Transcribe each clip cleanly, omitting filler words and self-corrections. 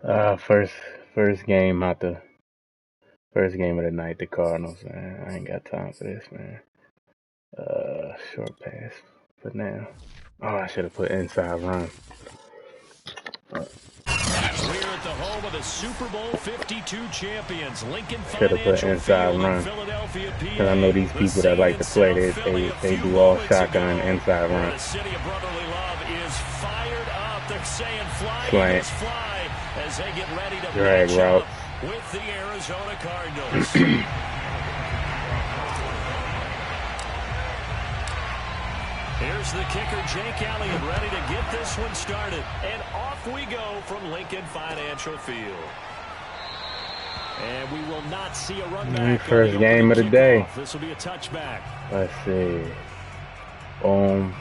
First game out the first game of the night. The Cardinals, man. I ain't got time for this, man. Short pass for now. Oh, I should have put inside run. We're at the home of the Super Bowl 52 champions, Lincoln Should have put Financial inside Field in run. Philadelphia, PA. Because I know these people that like to play, they do all shotgun inside run. The city of brotherly love is fired up. They're saying fly, Slant. Eagles, fly, as they get ready to Drag match route. up with the Arizona Cardinals. Here's the kicker, Jake Elliott, ready to get this one started. And off we go from Lincoln Financial Field. And we will not see a run back. First game of the day. This will be a touchback. Let's see. Boom.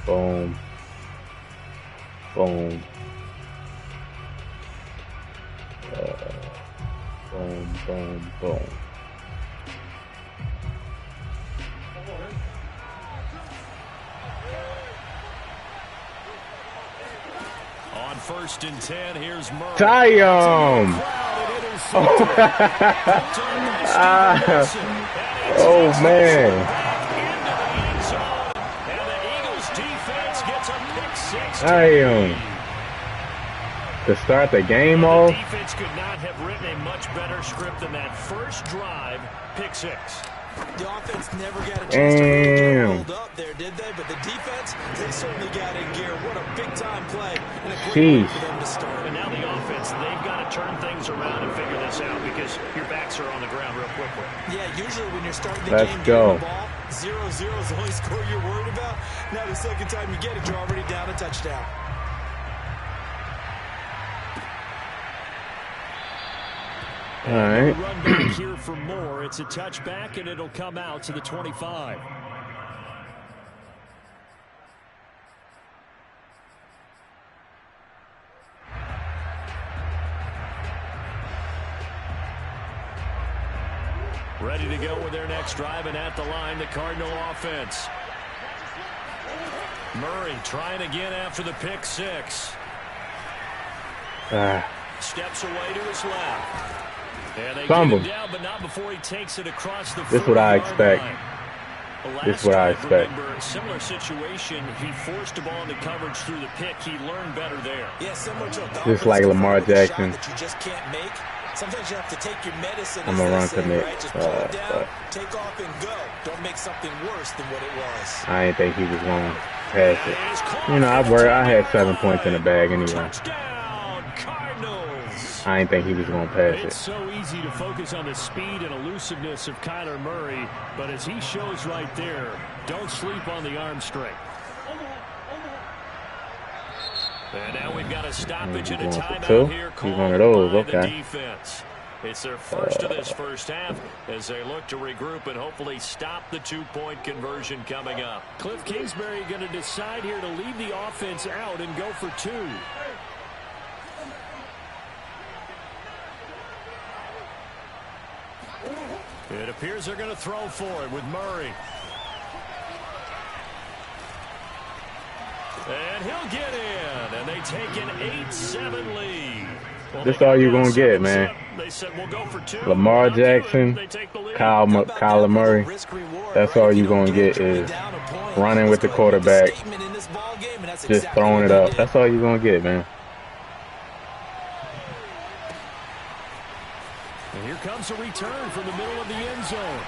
Boom. Boom. Boom, boom, boom. On 1st and 10, here's Murray. Tyum! Oh, man. And the Eagles defense gets a pick six. Tyum. To start the game off. The defense could not have written a much better script than that first drive, pick six. The offense never got a chance to really get rolled up there, did they? But the defense, they certainly got in gear. What a big-time play and a great way for them to start. And now the offense, they've got to turn things around and figure this out because your backs are on the ground real quickly. Yeah, usually when you're starting the Let's game, go. getting the ball, 0-0 is the only score you're worried about. Now the second time you get it, you're already down a touchdown. All right. Run back here for more. It's a touchback, and it'll come out to the 25. Ready to go with their next drive, and at the line, the Cardinal offense. Murray trying again after the pick six. Steps away to his left. And they Fumble. get him down, but not before he takes it across the This is what I expect. This is what I expect. Remember, similar situation. He forced the ball into coverage through the pick. He learned better there. Yeah, similar to a Just like Lamar Jackson. that you just can't make. Sometimes you have to take your medicine. I'm a run commit. Right? Just pull it down, take off and go. Don't make something worse than what it was. I didn't think he was going to pass it. You know, I had 7 points in the bag anyway. Touchdown, Cardinals. I didn't think he was going to pass It's it. so easy to focus on the speed and elusiveness of Kyler Murray, but as he shows right there, don't sleep on the arm strength. And now we've got a stoppage and a timeout here called one of those. by the Okay. defense. It's their first of this first half as they look to regroup and hopefully stop the two-point conversion coming up. Cliff Kingsbury going to decide here to leave the offense out and go for two. It appears they're going to throw for it with Murray. And he'll get in, and they take an 8-7 lead. Well, This all you gonna get, man. They said we'll go for two. Lamar Jackson, Kyler Murray. That's all you gonna get is running with the quarterback, just throwing it up. That's all you gonna get, man. And here comes a return from the middle of the end zone.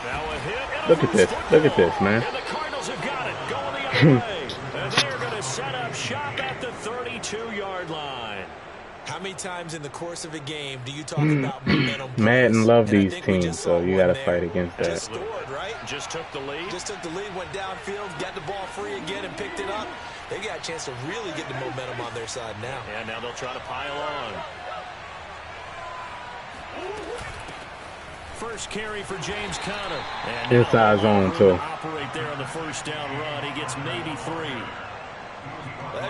Now a hit. Look at this. Look at this, man. And the Cardinals have got it. Going the other way. And they're going to set up shop at the 32-yard line. How many times in the course of a game do you talk about momentum? Madden love these teams, so you got to fight against that. Just scored, right? Just took the lead. Just took the lead, went downfield, got the ball free again, and picked it up. They got a chance to really get the momentum on their side now. And now they'll try to pile on. First carry for James Conner. And Inside zone, too. Operate there on the first down run. He gets maybe 3.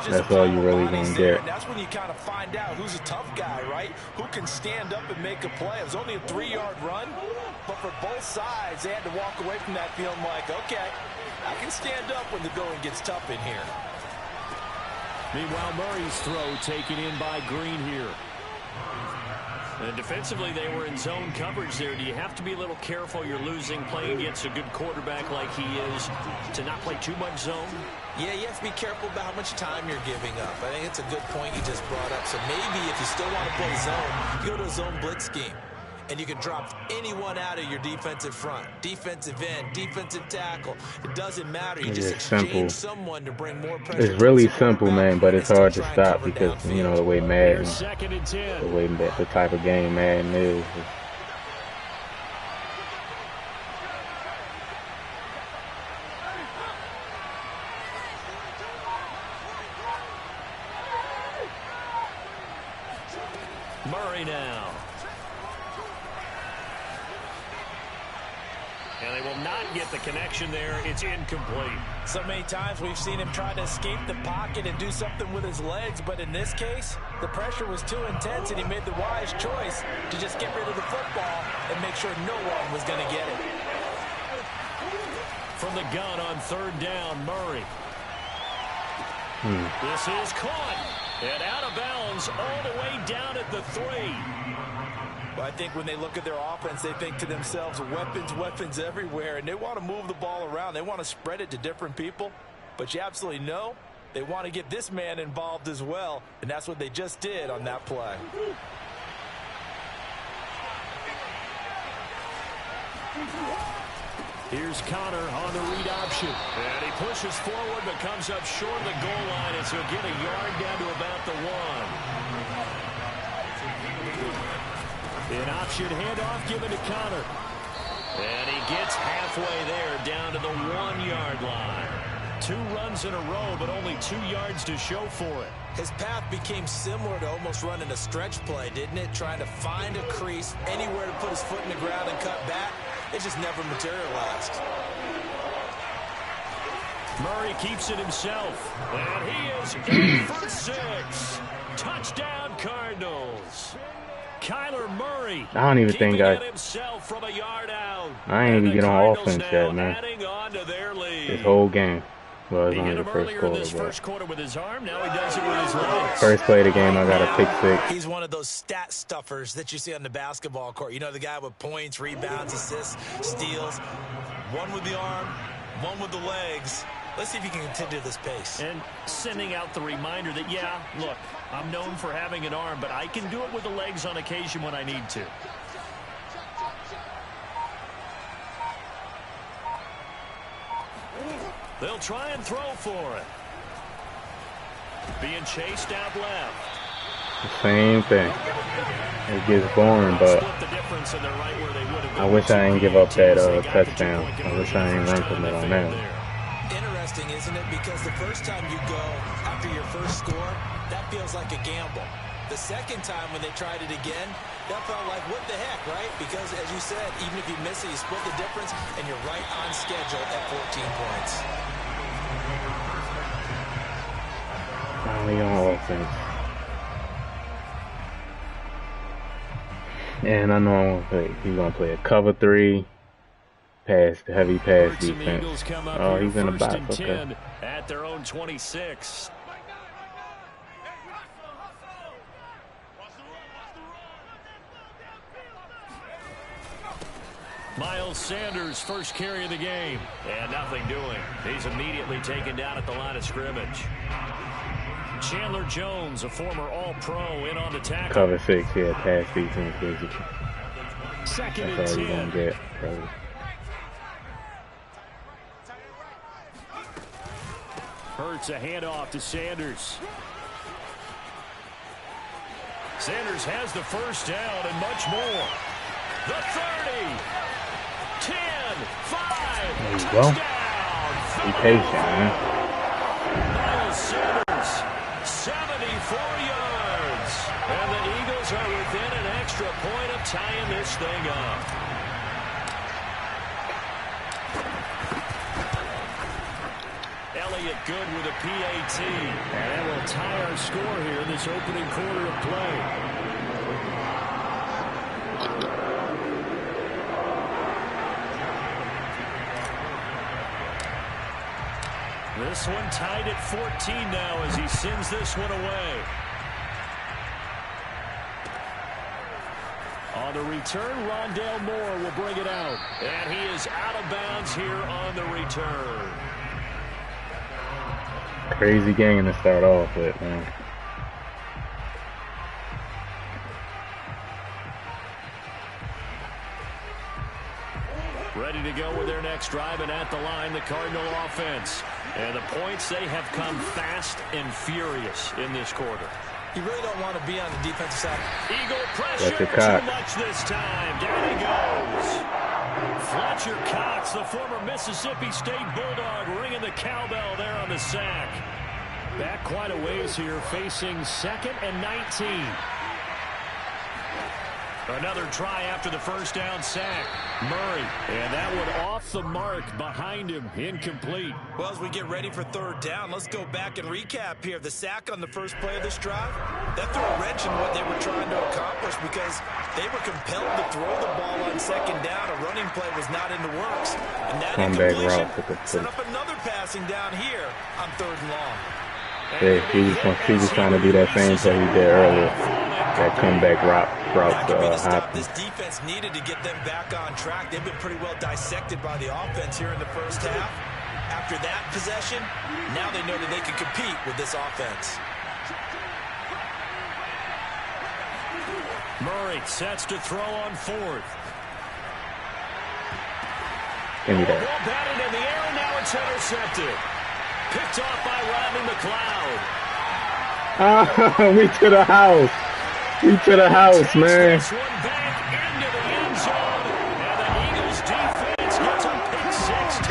That's all you really gonna get. And that's when you kind of find out who's a tough guy, right? Who can stand up and make a play. It was only a 3-yard run, but for both sides, they had to walk away from that feeling like, okay, I can stand up when the going gets tough in here. Meanwhile, Murray's throw taken in by Green here. And defensively, they were in zone coverage there. Do you have to be a little careful? You're losing playing against a good quarterback like he is to not play too much zone? Yeah, you have to be careful about how much time you're giving up. I think it's a good point you just brought up. So maybe if you still want to play zone, you go to a zone blitz scheme. And you can drop anyone out of your defensive front. Defensive end, defensive tackle. It doesn't matter. You just exchange someone to bring more pressure. It's really simple, man, but it's hard to stop because, you know, the way Madden, the type of game Madden is. Murray now. And they will not get the connection there. It's incomplete. So many times we've seen him try to escape the pocket and do something with his legs, but in this case, the pressure was too intense and he made the wise choice to just get rid of the football and make sure no one was going to get it. From the gun on third down, Murray. This is caught and out of bounds all the way down at the 3. Well, I think when they look at their offense, they think to themselves, weapons, weapons everywhere, and they want to move the ball around. They want to spread it to different people, but you absolutely know they want to get this man involved as well, and that's what they just did on that play. Here's Connor on the read option. And he pushes forward but comes up short of the goal line as he'll get a yard down to about the 1. An option handoff given to Connor. And he gets halfway there down to the 1-yard line. 2 runs in a row, but only 2 yards to show for it. His path became similar to almost running a stretch play, didn't it? Trying to find a crease, anywhere to put his foot in the ground and cut back. It just never materialized. Murray keeps it himself. And he is in for 6. Touchdown, Cardinals. Kyler Murray. I don't even think I ain't even get on offense yet, man. This whole game. Well, it's only the first quarter, with his arm. Now he does it with his legs. First play of the game, I got a pick 6. He's one of those stat stuffers that you see on the basketball court. You know, the guy with points, rebounds, assists, steals. One with the arm, one with the legs. Let's see if he can continue this pace. And sending out the reminder that, yeah, look, I'm known for having an arm, but I can do it with the legs on occasion when I need to. They'll try and throw for it. Being chased out left. The same thing. It gets boring, but I wish I didn't give up that touchdown. I wish I didn't run from it on that. Interesting, isn't it? Because the first time you go after your first score, that feels like a gamble. The second time when they tried it again, that felt like, what the heck, right? Because, as you said, even if you miss it, you split the difference, and you're right on schedule at 14 points. Finally on offense. And I know he's going to play a cover 3, heavy pass defense. Oh, he's in the box. Okay. At their own 26. Miles Sanders, first carry of the game. And nothing doing. He's immediately taken down at the line of scrimmage. Chandler Jones, a former All-Pro, in on the tackle. Cover 6, yeah, pass defense, basically. Second and 10. That's all you're going to get, probably. Hurts a handoff to Sanders. Sanders has the first down and much more. The 30. 10, 5, there you touchdown. Go. Be patient, man. Miles Sanders, 74 yards. And the Eagles are within an extra point of tying this thing up. Elliott good with a PAT. And that will tie our score here in this opening quarter of play. This one tied at 14 now as he sends this one away. On the return, Rondale Moore will bring it out. And he is out of bounds here on the return. Crazy game to start off with, man. Ready to go with their next drive, and at the line, the Cardinal offense. And the points, they have come fast and furious in this quarter. You really don't want to be on the defensive side. Eagle pressure, too much this time. Down he goes. Fletcher Cox, the former Mississippi State Bulldog, ringing the cowbell there on the sack. Back quite a ways here, facing 2nd and 19. Another try after the first down sack. Murray, and that one off the mark behind him, incomplete. Well, as we get ready for 3rd down, let's go back and recap here. The sack on the first play of this drive, that threw a wrench in what they were trying to accomplish because they were compelled to throw the ball on 2nd down. A running play was not in the works. And that incompletion set up another passing down here on 3rd and long. Yeah, he was trying to do that same play he did earlier. That comeback route this defense needed to get them back on track. They've been pretty well dissected by the offense here in the first half. After that possession, now they know that they can compete with this offense. Murray sets to throw on 4th. Give me that. Ball batted in the air, and now it's intercepted. Picked off by Rodney McLeod. We to the house. We to the house, man. This one back into the end zone, and the Eagles defense gets a pick 6.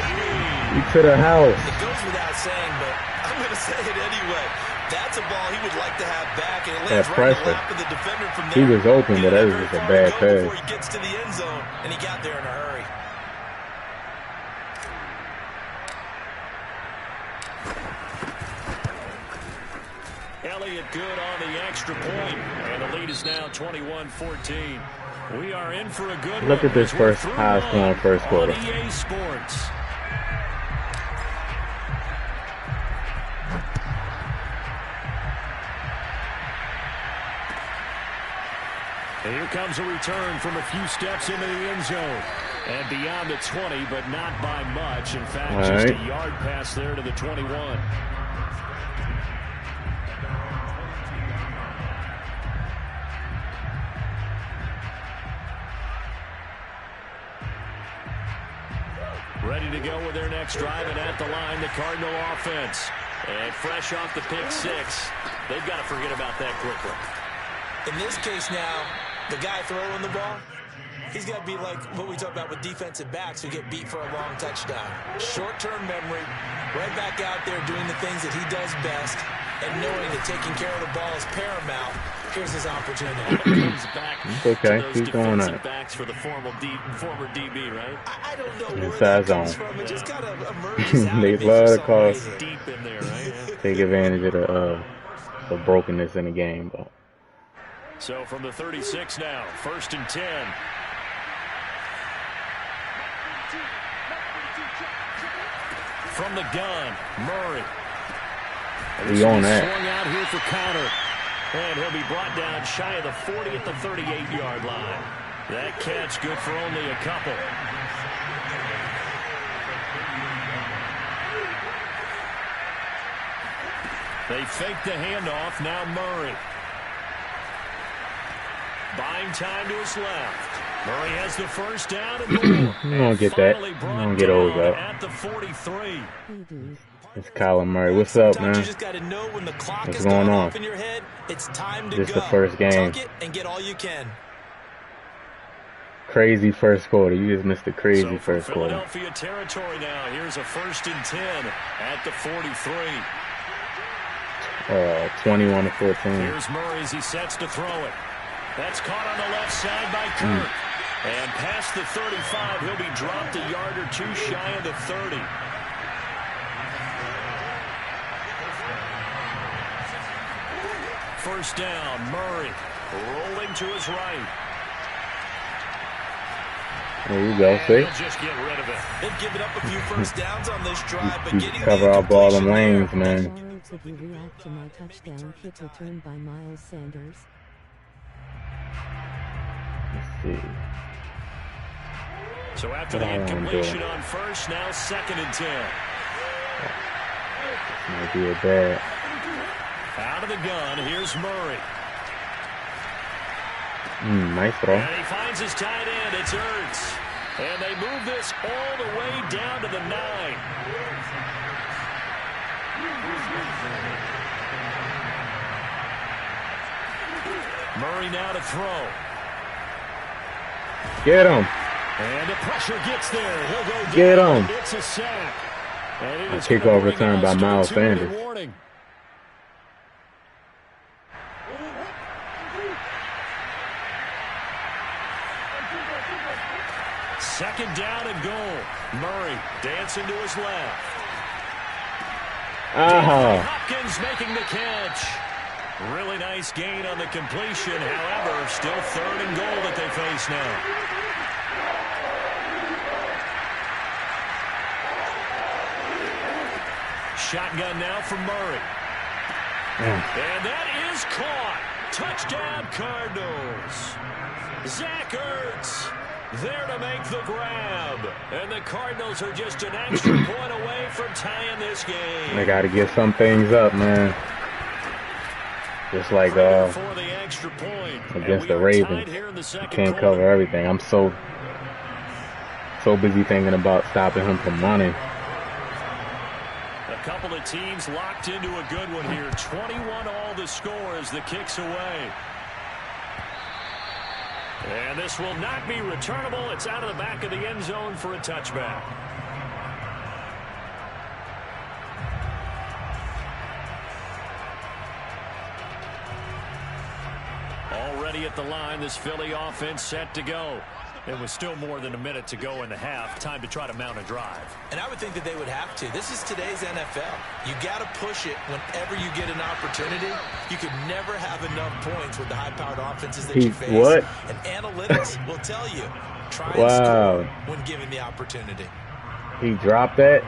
We to the house. It goes without saying, but I'm going to say it anyway. That's a ball he would like to have back, and it lands right in the lap of the defender from there. He was open, but that was just a bad pass. Before he gets to the end zone, and he got there in a hurry. Elliott good on the extra point, and the lead is now 21-14. We are in for a good look at this first high-scoring first quarter. EA Sports. And here comes a return from a few steps into the end zone. And beyond the 20, but not by much. In fact, just a yard pass there to the 21. Ready to go with their next drive, and at the line, the Cardinal offense. And fresh off the pick 6, they've got to forget about that quickly. In this case now, the guy throwing the ball, he's got to be like what we talk about with defensive backs who get beat for a long touchdown. Short-term memory, right back out there doing the things that he does best, and knowing that taking care of the ball is paramount. Here's his opportunity. Comes back okay, to those keep going on. Backs for the former DB, right? I don't know inside where that zone. comes from. It just kind of emerges out They of me love for to some cause reason. Deep in there, right? take advantage of the brokenness in the game. But So from the 36 now, 1st and 10. From the gun, Murray. we on that. Swung out here for counter. And he'll be brought down shy of the 40 at the 38-yard line. That catch good for only a couple. They fake the handoff. Now Murray. Buying time to his left. Murray has the first down and more. You don't get that. You don't get old up. At the 43. It's Kyler Murray. What's up, man? You just got to know when the clock What's is going on? off in your head, it's time to This go. the first game. Tuck it and get all you can. Crazy first quarter. You just missed the crazy So first quarter. Philadelphia territory now. Here's a 1st and 10 at the 43. 21-14. Here's Murray as he sets to throw it. That's caught on the left side by Kirk. And past the 35, he'll be dropped a yard or two shy of the 30. First down, Murray rolling to his right. There you go, see? Just get rid of it. They've given up a few first downs on this drive, but You getting cover the up all them incompletion lanes, man. Did you react to my touchdown kick return by Miles Sanders? Let's see. So after the incompletion on first, now 2nd and 10. This might be a bad. Out of the gun, here's Murray. Nice throw. And he finds his tight end. It's Ertz. And they move this all the way down to the 9. Murray now to throw. Get him. And the pressure gets there. He'll go down. Get him. It's a sack. And it is Kickoff return by Miles Sanders. Warning. Second down and goal. Murray dancing to his left. Hopkins making the catch. Really nice gain on the completion. However, still 3rd and goal that they face now. Shotgun now from Murray. And that is caught. Touchdown Cardinals. Zach Ertz there to make the grab. And the Cardinals are just an extra point away from tying this game. They got to get some things up, man. Just like for the extra point. Against the Ravens. You can't cover everything. I'm so busy thinking about stopping him from running. A couple of teams locked into a good one here. 21 all the score as the kick's away. And this will not be returnable. It's out of the back of the end zone for a touchback. Already at the line, this Philly offense set to go. It was still more than a minute to go in the half. Time to try to mount a drive. And I would think that they would have to. This is today's NFL. You got to push it whenever you get an opportunity. You could never have enough points with the high-powered offenses that you face. What? And analytics will tell you. Try and score when given the opportunity. He dropped that?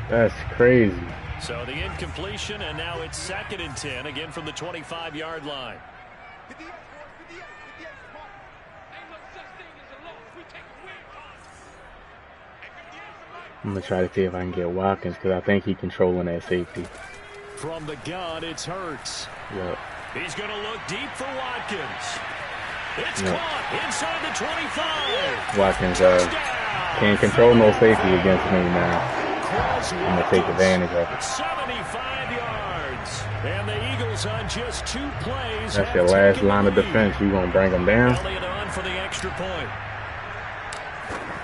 That's crazy. So the incompletion, and now it's 2nd and 10, again from the 25-yard line. I'm going to try to see if I can get Watkins because I think he's controlling that safety. From the gun, it's Hurts. Yep. He's going to look deep for Watkins. It's caught inside the 25. Watkins can't control no safety against me now. I'm going to take advantage of it. 75 yards. And the Eagles on just 2 plays. That's your last line of defense. You going to bring them down? Elliott on for the extra point.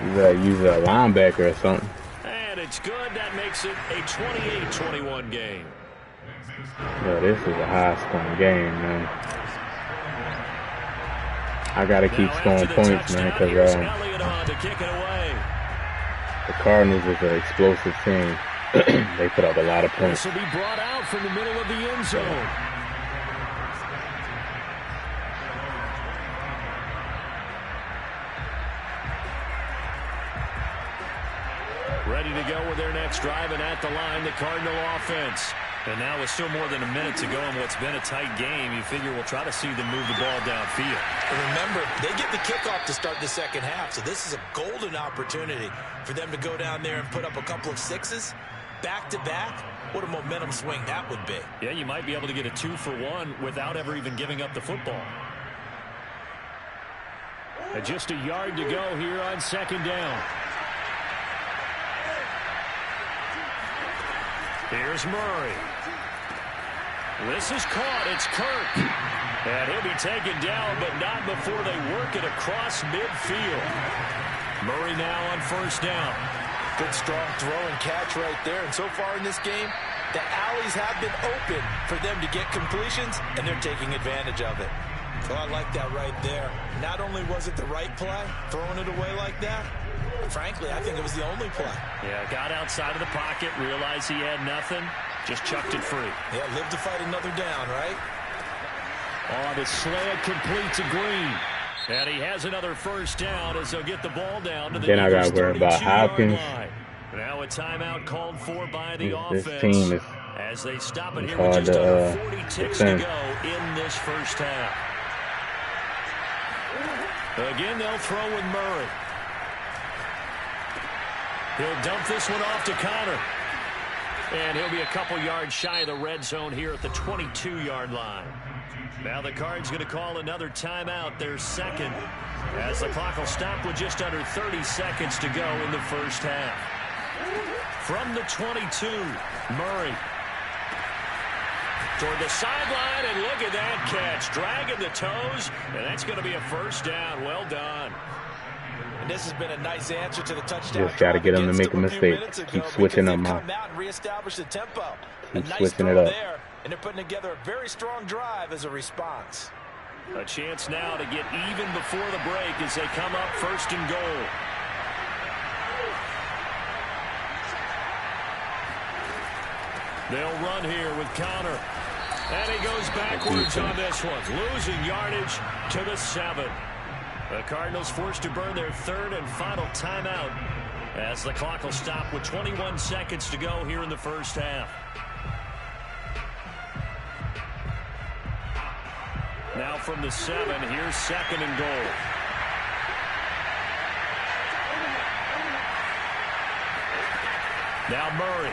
You got to use a linebacker or something. And it's good. That makes it a 28-21 game. Yeah, this is a high-scoring game, man. I got to keep scoring points, man, because Elliott on to kick it away. The Cardinals is an explosive team. They put up a lot of points. This will be brought out from the middle of the end zone. Ready to go with their next drive, and at the line, the Cardinal offense. And now with still more than a minute to go in what's been a tight game, you figure we'll try to see them move the ball downfield. And remember, they get the kickoff to start the second half, so this is a golden opportunity for them to go down there and put up a couple of sixes back-to-back. What a momentum swing that would be. Yeah, you might be able to get a 2-for-1 without ever even giving up the football. And just a yard to go here on 2nd down. Here's Murray. This is caught. It's Kirk. And he'll be taken down, but not before they work it across midfield. Murray now on 1st down. Good strong throw and catch right there. And so far in this game, the alleys have been open for them to get completions, and they're taking advantage of it. So I like that right there. Not only was it the right play, throwing it away like that, frankly, I think it was the only play. Yeah, got outside of the pocket, realized he had nothing, just chucked it free. Yeah, live to fight another down, right? On the slant, complete to Green. And he has another first down as they'll get the ball down to the Then I got to worry about Hopkins. Now a timeout called for by the This offense. team is as they stop it here hard with just to under 40 ticks to go in this first half. Again, they'll throw with Murray. He'll dump this one off to Connor. And he'll be a couple yards shy of the red zone here at the 22-yard line. Now the Cards going to call another timeout, their second, as the clock will stop with just under 30 seconds to go in the first half. From the 22, Murray. Toward the sideline, and look at that catch. Dragging the toes, and that's going to be a first down. Well done. And this has been a nice answer to the touchdown. Just got to get them to make a mistake. Keep switching them up. Keep switching it up. There, and they're putting together a very strong drive as a response. A chance now to get even before the break as they come up first and goal. They'll run here with Connor. And he goes backwards on this one, losing yardage to the 7. The Cardinals forced to burn their third and final timeout as the clock will stop with 21 seconds to go here in the first half. Now from the 7, here's second and goal. Now Murray.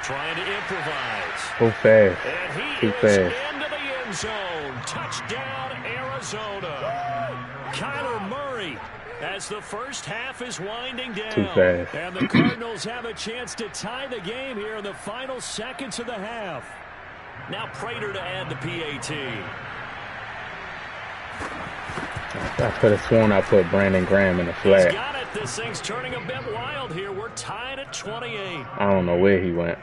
Trying to improvise. Go fast. And he Too is fast. into the end zone. Touchdown, Arizona. Kyler Murray as the first half is winding down. Too fast. And the Cardinals have a chance to tie the game here in the final seconds of the half. Now Prater to add the PAT. I could have sworn I put Brandon Graham in the flat. He's got it. This thing's turning a bit wild here. We're tied at 28. I don't know where he went.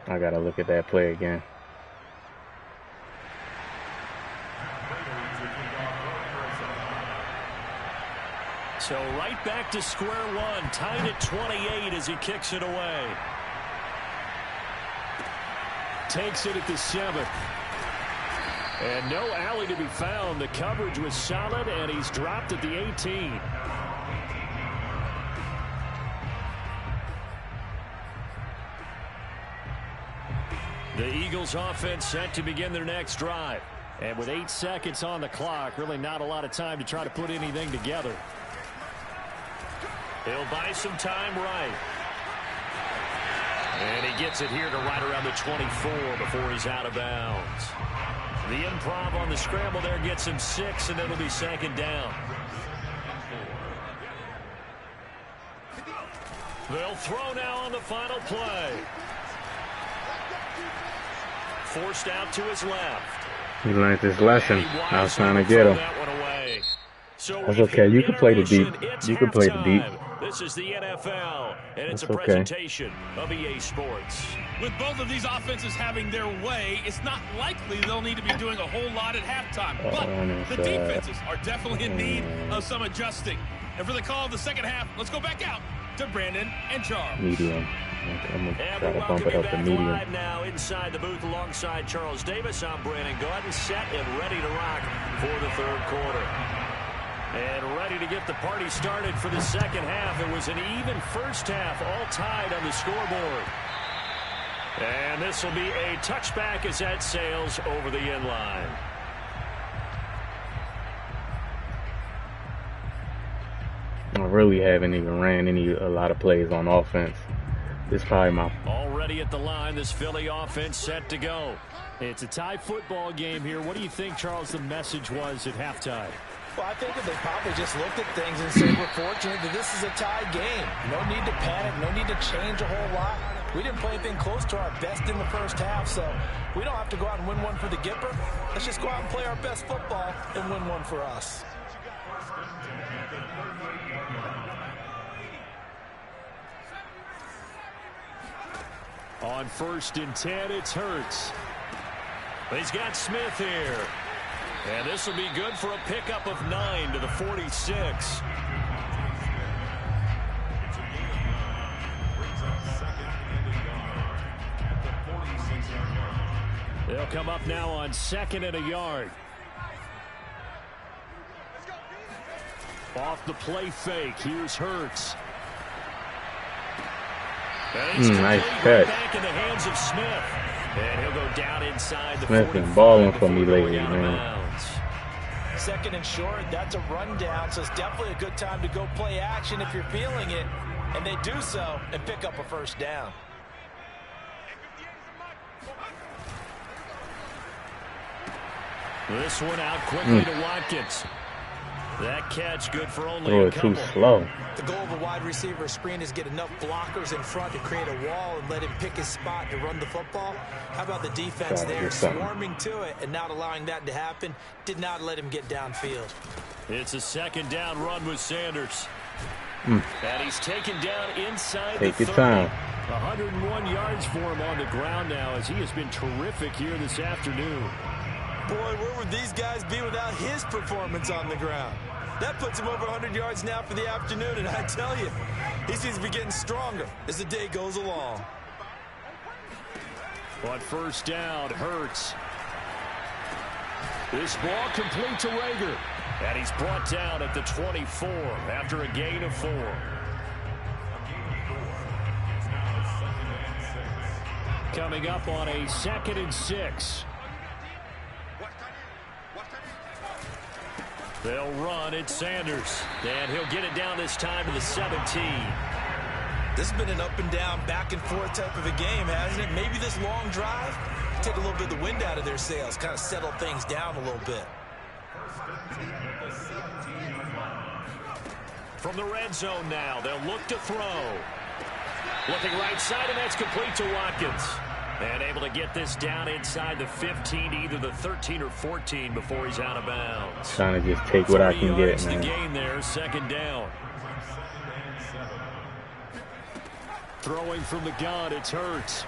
I got to look at that play again. So right back to square one, tied at 28 as he kicks it away. Takes it at the 7. And no alley to be found. The coverage was solid, and he's dropped at the 18. The Eagles offense set to begin their next drive. And with 8 seconds on the clock, really not a lot of time to try to put anything together. He'll buy some time right. And he gets it here to right around the 24 before he's out of bounds. The improv on the scramble there gets him 6, and it'll be second down. They'll throw now on the final play. Forced out to his left. He learned his lesson. I was trying to get him. That's okay. You can play the deep. You can play the deep. This is the NFL, and it's a presentation of EA Sports. With both of these offenses having their way, it's not likely they'll need to be doing a whole lot at halftime. But the defenses are definitely in need of some adjusting. And for the call of the second half, let's go back out to Brandon and Charles. Medium. I'm going to try to bump it up to medium. Live now inside the booth alongside Charles Davis. I'm Brandon Gaudin, set and ready to rock for the third quarter. And ready to get the party started for the second half. It was an even first half, all tied on the scoreboard. And this will be a touchback as that sails over the end line. I really haven't even ran a lot of plays on offense. This is probably my... Already at the line, this Philly offense set to go. It's a tie football game here. What do you think, Charles, the message was at halftime? Well, I think that they probably just looked at things and said, we're fortunate that this is a tie game. No need to panic, no need to change a whole lot. We didn't play anything close to our best in the first half, so we don't have to go out and win one for the Gipper. Let's just go out and play our best football and win one for us. On 1st and 10, it's Hurts. He's got Smith here. And this will be good for a pickup of 9 to the 46. They'll come up now on 2nd and a yard. Off the play fake. Here's Hurts. Nice catch. Back in the hands of Smith. And he'll go down inside the Smith been balling for me lately, man. 2nd and short, that's a rundown, so it's definitely a good time to go play action if you're feeling it. And they do so and pick up a first down. This one out quickly to Watkins. That catch good for only a couple. Too slow. The goal of a wide receiver screen is get enough blockers in front to create a wall and let him pick his spot to run the football. How about the defense there swarming to it and not allowing that to happen? Did not let him get downfield. It's a 2nd down run with Sanders. And he's taken down inside Take the 30. your time. 101 yards for him on the ground now as he has been terrific here this afternoon. Boy, where would these guys be without his performance on the ground? That puts him over 100 yards now for the afternoon, and I tell you, he seems to be getting stronger as the day goes along. On 1st down, Hurts. This ball complete to Rager. And he's brought down at the 24 after a gain of 4. Coming up on a 2nd and 6. They'll run at Sanders. And he'll get it down this time to the 17. This has been an up and down, back and forth type of a game, hasn't it? Maybe this long drive, take a little bit of the wind out of their sails, kind of settle things down a little bit. From the red zone now, they'll look to throw. Looking right side, and that's complete to Watkins. And able to get this down inside the 15, either the 13 or 14 before he's out of bounds. Trying to just take what I can get, man. The gain there, 2nd down. Throwing from the gun, it's Hurts.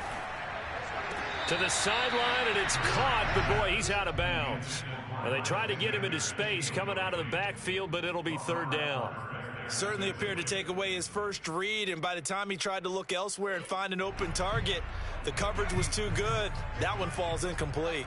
To the sideline, and it's caught, but boy, he's out of bounds. And they try to get him into space coming out of the backfield, but it'll be 3rd down. Certainly appeared to take away his first read, and by the time he tried to look elsewhere and find an open target, the coverage was too good. That one falls incomplete.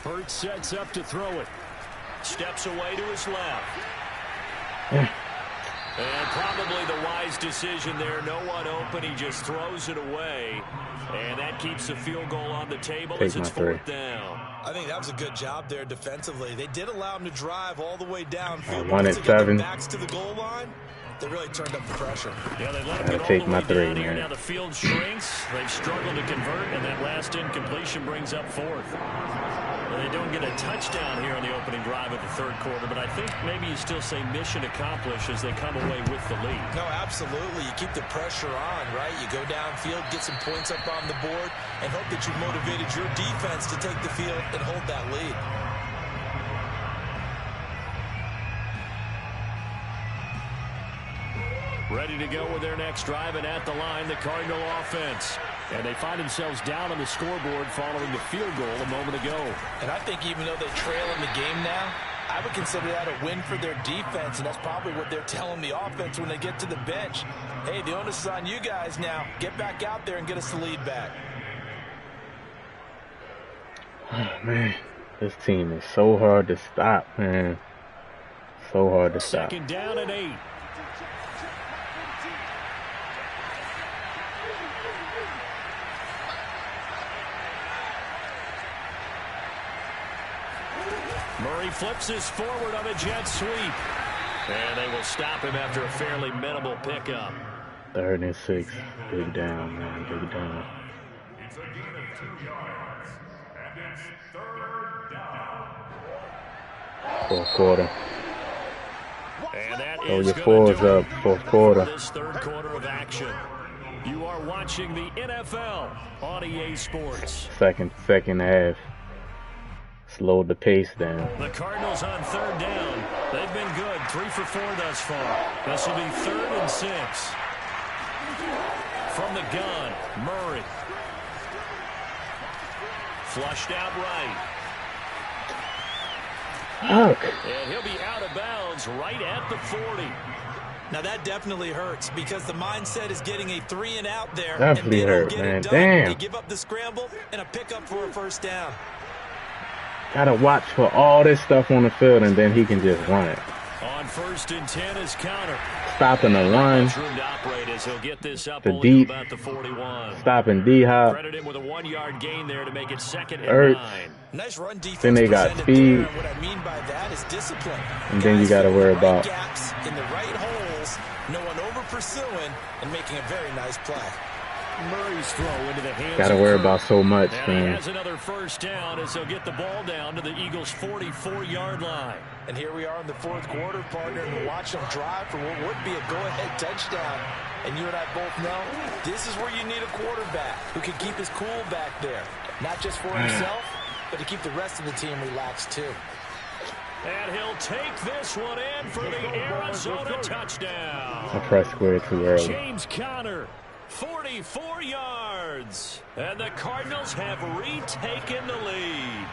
Hurts sets up to throw it. Steps away to his left. And probably the wise decision there. No one open. He just throws it away. And that keeps the field goal on the table as it's 4th down. I think that was a good job there defensively. They did allow him to drive all the way downfield. 1 at 7. Backs to the goal line. They really turned up the pressure. Yeah, they let him get all the way down here. Now the field shrinks. They've struggled to convert, and that last incompletion brings up 4th. Well, they don't get a touchdown here on the opening drive of the 3rd quarter, but I think maybe you still say mission accomplished as they come away with the lead. No, absolutely. You keep the pressure on, right? You go downfield, get some points up on the board, and hope that you've motivated your defense to take the field and hold that lead. Ready to go with their next drive, and at the line, the Cardinal offense. And they find themselves down on the scoreboard following the field goal a moment ago. And I think even though they trail in the game now, I would consider that a win for their defense, and that's probably what they're telling the offense when they get to the bench. Hey, the onus is on you guys now. Get back out there and get us the lead back. Oh, man. This team is so hard to stop, man. So hard to stop. 2nd down and 8. Murray flips this forward on a jet sweep. And they will stop him after a fairly minimal pickup. 3rd and 6. Big down, man. Big down. It's a gain of 2 yards. And it's 3rd down. 4th quarter. And that Oh, is your 4's up. 4th quarter. This 3rd quarter of action. You are watching the NFL on EA Sports. Second half. slowed the pace down. The Cardinals on third down. They've been good, 3 for 4 thus far. This will be 3rd and 6. From the gun, Murray. Flushed out right. Fuck. And he'll be out of bounds right at the 40. Now that definitely hurts because the mindset is getting a 3 and out there. Definitely and they hurt, don't get man. it done. Damn. They give up the scramble and a pickup for a first down. Gotta watch for all this stuff on the field, and then he can just run it. On 1st and 10 is counter. Stopping the run, Room to operate as he'll get this up the only deep, to about the 41. stopping D-Hop. Credit him with a 1-yard gain there to make it 2nd and Ertz. 9. Nice run defense. Then they got presented speed. there, and what I mean by that is discipline. And then you gotta Guys worry in the right about- gaps in the right holes, no one over pursuing, and making a very nice play. Murray's throw into the hands Gotta of worry Kirk. about so much, And he man. has another first down as he'll get the ball down to the Eagles' 44-yard line. And here we are in the 4th quarter, partner, and watch them drive for what would be a go-ahead touchdown. And you and I both know this is where you need a quarterback who can keep his cool back there. Not just for himself, but to keep the rest of the team relaxed too. And he'll take this one in for the Arizona touchdown. I pressed square too early. James Conner, 44 yards. And the Cardinals have retaken the lead.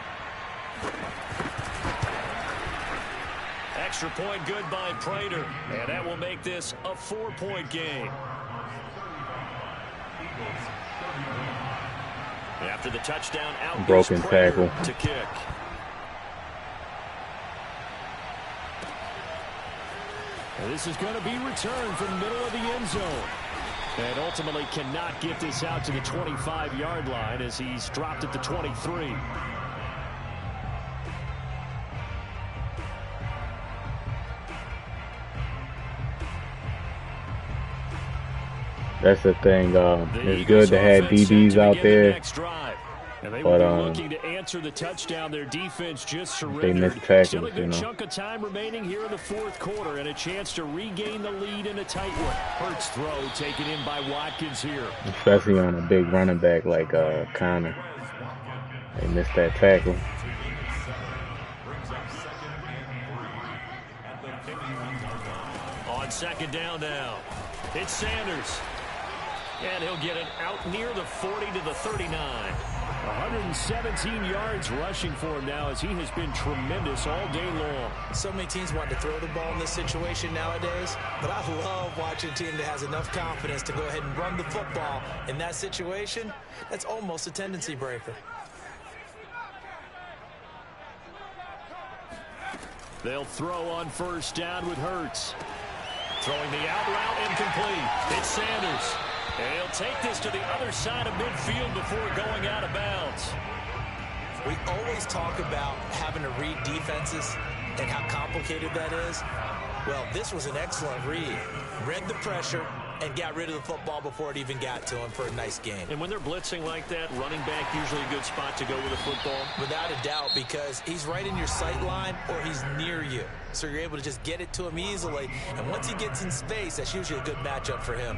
Extra point good by Prater. And that will make this a 4-point game. After the touchdown, out Broken goes Prater tackle. to kick. And this is going to be returned from the middle of the end zone. And ultimately cannot get this out to the 25-yard line as he's dropped at the 23. That's the thing. The It's Eagles good to have offense set DBs to out begin the there. next drive. And they But, will be looking to answer the touchdown. Their defense just surrendered. miss tackles, Still a good you know. chunk of time remaining here in the 4th quarter and a chance to regain the lead in a tight one. Hurts throw taken in by Watkins here. Especially on a big running back like Conner. They missed that tackle. On 2nd down now, it's Sanders. And he'll get it out near the 40 to the 39. 117 yards rushing for him now as he has been tremendous all day long. So many teams want to throw the ball in this situation nowadays, but I love watching a team that has enough confidence to go ahead and run the football. In that situation, that's almost a tendency breaker. They'll throw on 1st down with Hurts. Throwing the out route incomplete. It's Sanders. And he'll take this to the other side of midfield before going out of bounds. We always talk about having to read defenses and how complicated that is. Well, this was an excellent read. Read the pressure and got rid of the football before it even got to him for a nice gain. And when they're blitzing like that, running back usually a good spot to go with a football. Without a doubt, because he's right in your sight line or he's near you. So you're able to just get it to him easily. And once he gets in space, that's usually a good matchup for him.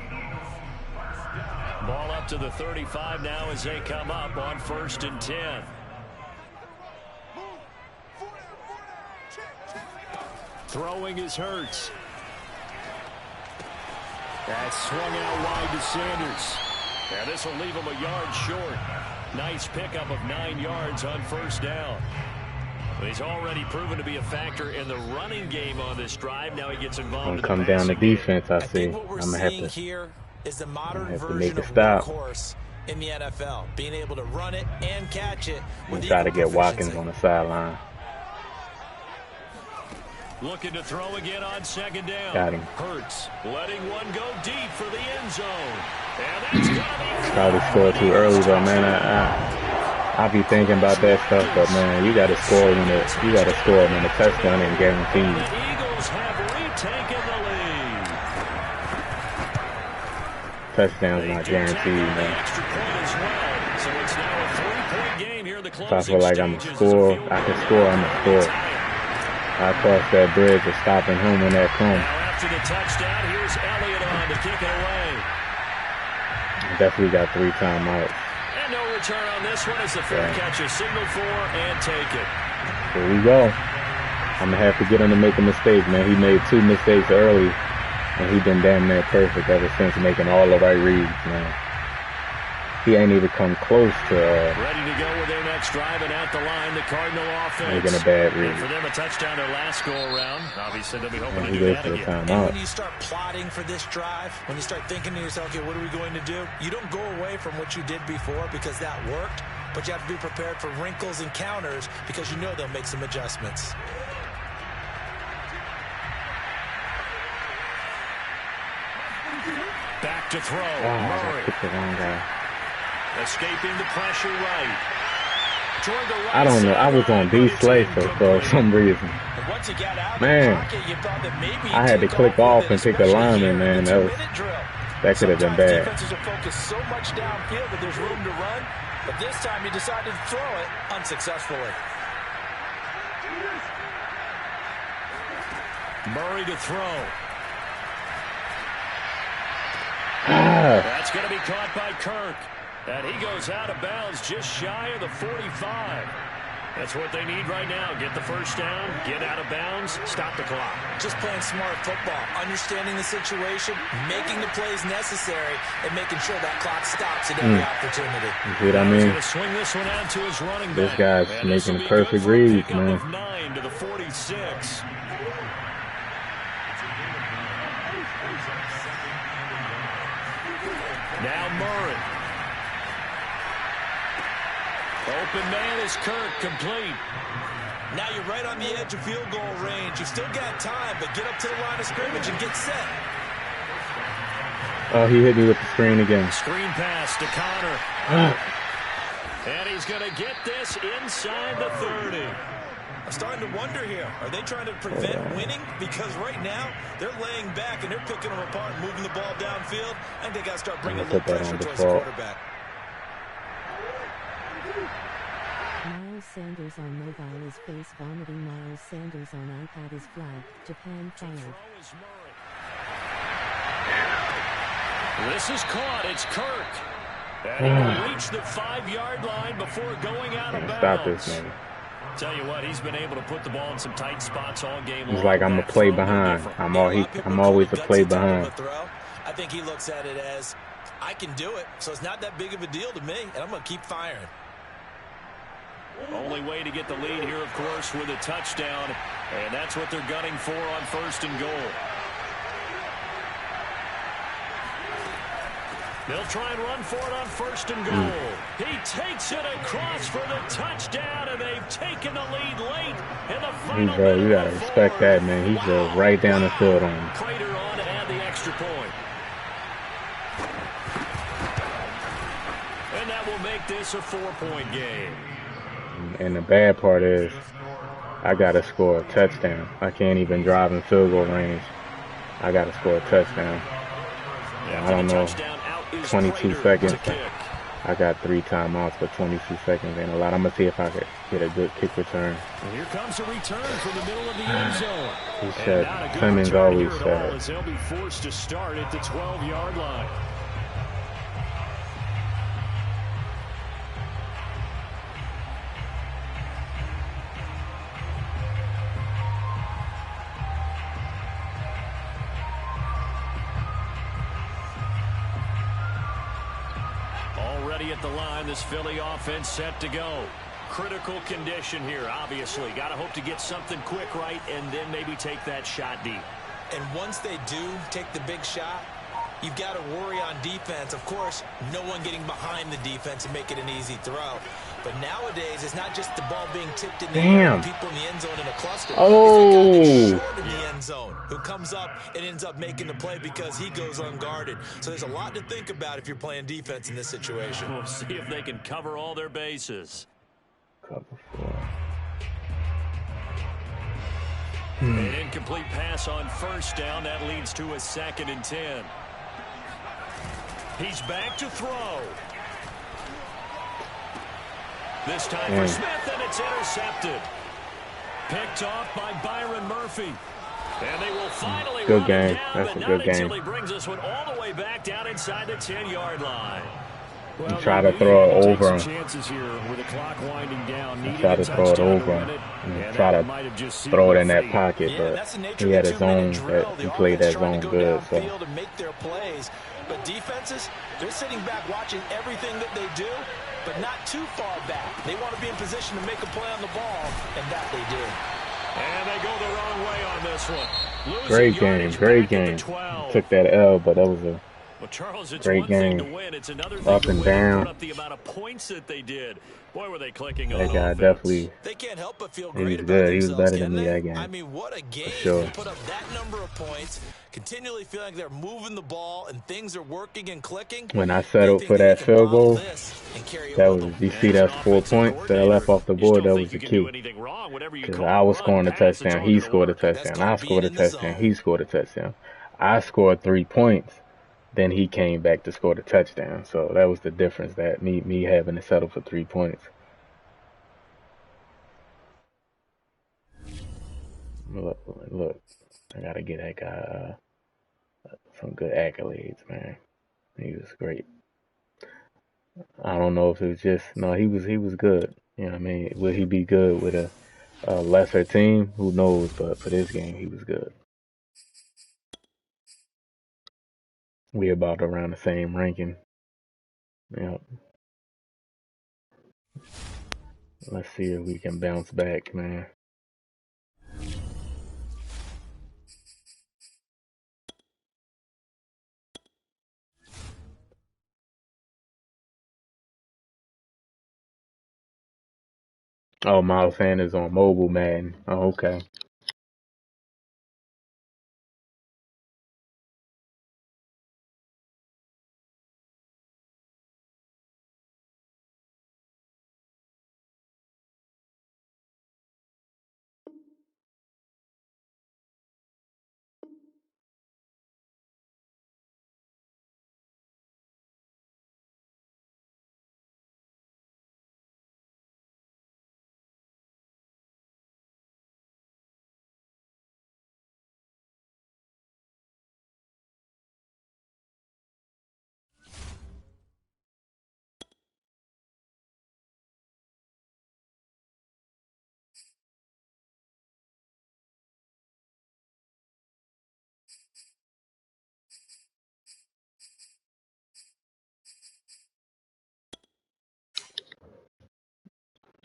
Ball up to the 35 now as they come up on 1st and 10. Throwing is Hurts. That's swung out wide to Sanders. And this will leave him a yard short. Nice pickup of 9 yards on 1st down. He's already proven to be a factor in the running game on this drive. Now he gets involved in the Come down to passing game. defense, I see. think what we're I'm gonna have seeing to. here is the modern have to version make a of stop. workhorse in the NFL, being able to run it and catch it with Try to equal get Watkins proficiency. on the sideline. Looking to throw again on 2nd down. Got him. Hurts letting one go deep for the end zone. And that's gonna be Probably scored too early, but man, I be thinking about that stuff. But man, you got to score when the touchdown ain't guaranteed. The Eagles have retaken the lead. Touchdown's They not do tack guaranteed, on the man. extra point as well. So it's now a 3-point game here in the If I closing feel like I'm stages a as a score, field I can goal score. I'm a score. I cross that bridge of stopping him when that comes. Now after the touchdown, here's Elliott on to kick it away. Definitely got 3 timeouts. And no return on this one as the fair catch is signaled for and take it. Here we go. I'm going to have to get him to make a mistake, man. He made 2 mistakes early, and he been damn near perfect ever since, making all the right reads, man. He ain't even come close to ready to go with their next drive, and at the line, the Cardinal offense making a bad read. And for them, a touchdown their last go around. Obviously, they'll be hoping to do that again. And when you start plotting for this drive, when you start thinking to yourself, okay, what are we going to do? You don't go away from what you did before because that worked, but you have to be prepared for wrinkles and counters because you know they'll make some adjustments. Back to throw. Murray. Picked the wrong guy. Escaping the pressure right. I don't know. I was on D-Slay for some reason. Man, I had to click off and pick a lineman, man. That could have been bad. Defenses are focused so much downfield that there's room to run, but this time he decided to throw it unsuccessfully. Murray to throw. That's going to be caught by Kirk. And he goes out of bounds just shy of the 45. That's what they need right now. Get the first down, get out of bounds, stop the clock. Just playing smart football, understanding the situation, making the plays necessary, and making sure that clock stops at every opportunity. You see what I mean? He's swing this one out to his running back. This guy's making the perfect reads, man. 9 to the 46. Now Murray. Open man is Kirk, complete. Now you're right on the edge of field goal range. You've still got time, but get up to the line of scrimmage and get set. Oh, he hit me with the screen again. Screen pass to Connor. And he's going to get this inside the 30. I'm starting to wonder here. Are they trying to prevent winning? Because right now, they're laying back and they're picking them apart, moving the ball downfield. I think they got to start bringing a little pressure towards the quarterback. Miles Sanders on mobile is face vomiting. Miles Sanders on iPad is flagged. Japan fired. This is caught. It's Kirk. And he will reach the 5-yard line before going out of bounds. Stop this, man. Tell you what, he's been able to put the ball in some tight spots all game long. He's like, I'm a play behind. I'm always a play behind. I think he looks at it as, I can do it, so it's not that big of a deal to me, and I'm going to keep firing. Only way to get the lead here, of course, with a touchdown, and that's what they're gunning for on 1st and goal. They'll try and run for it on 1st and goal. He takes it across for the touchdown, and they've taken the lead late in the final minute. You gotta respect that, man. He's just right down the field on him. Prater on to add the extra point. And that will make this a 4-point game. And the bad part is, I gotta score a touchdown. I can't even drive in field goal range. I gotta score a touchdown. I don't know. 22 seconds. I got 3 timeouts, but 22 seconds ain't a lot. I'm gonna see if I could get a good kick return. And here comes a return from the middle of the end zone. He said, Clemens always said. As they'll be forced to start at the 12-yard line. Already at the line, this Philly offense set to go. Critical condition here, obviously. Got to hope to get something quick right and then maybe take that shot deep. And once they do take the big shot, you've got to worry on defense. Of course, no one getting behind the defense and make it an easy throw. But nowadays, it's not just the ball being tipped in the air, people in the end zone in a cluster. Oh! It's the guy short in the end zone who comes up and ends up making the play because he goes unguarded. So there's a lot to think about if you're playing defense in this situation. We'll see if they can cover all their bases. Cover 4. An incomplete pass on 1st down. That leads to a 2nd and 10. He's back to throw. This time for Smith, and it's intercepted. Picked off by Byron Murphy. And they will finally good run game. Down, That's but a good not game. until he brings this one all the way back down inside the 10-yard line. and try to throw it over him. And try to throw it over him and try to throw it in that pocket, but he had his zone that he played that zone good. So. To make their plays, but defenses, they're sitting back watching everything that they do, but not too far back. They want to be in position to make a play on the ball, and that they did. And they go the wrong way on this one. Great game, great game. Took that L, but that was a great game. Up and down. Up the amount of points that they did. Boy, were they clicking that on guy offense. Definitely. They can't help but feel He great was good. about He was themselves, better than me that game. I mean, what a game. Sure. They put up that number of points, continually feeling like they're moving the ball and things are working and clicking. When I settled for that field goal, that was, you see that's 4 points that I left off the board. That was the key. Because I was scoring a touchdown. He scored a touchdown. I scored a touchdown. He scored a touchdown. I scored 3 points. Then he came back to score the touchdown. So that was the difference, that me having to settle for 3 points. Look, I gotta get that guy some good accolades, man. He was great. I don't know if it was just, no, he was good. You know what I mean? Will he be good with a lesser team? Who knows? But for this game, he was good. We about around the same ranking. Yep. Let's see if we can bounce back, man. Oh, Miles Sanders on mobile, Madden. Oh, okay.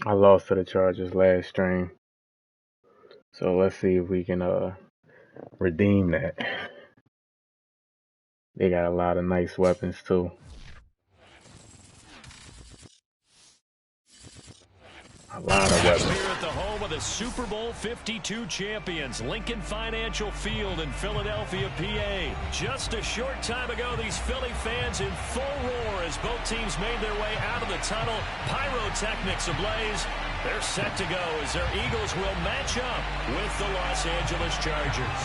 I lost to the Chargers last stream. So let's see if we can redeem that. They got a lot of nice weapons too. A lot of weapons. Here at the home of the Super Bowl 52 champions, Lincoln Financial Field in Philadelphia, PA. Just a short time ago, these Philly fans in full roar as both teams made their way out of the tunnel. Pyrotechnics ablaze. They're set to go as their Eagles will match up with the Los Angeles Chargers.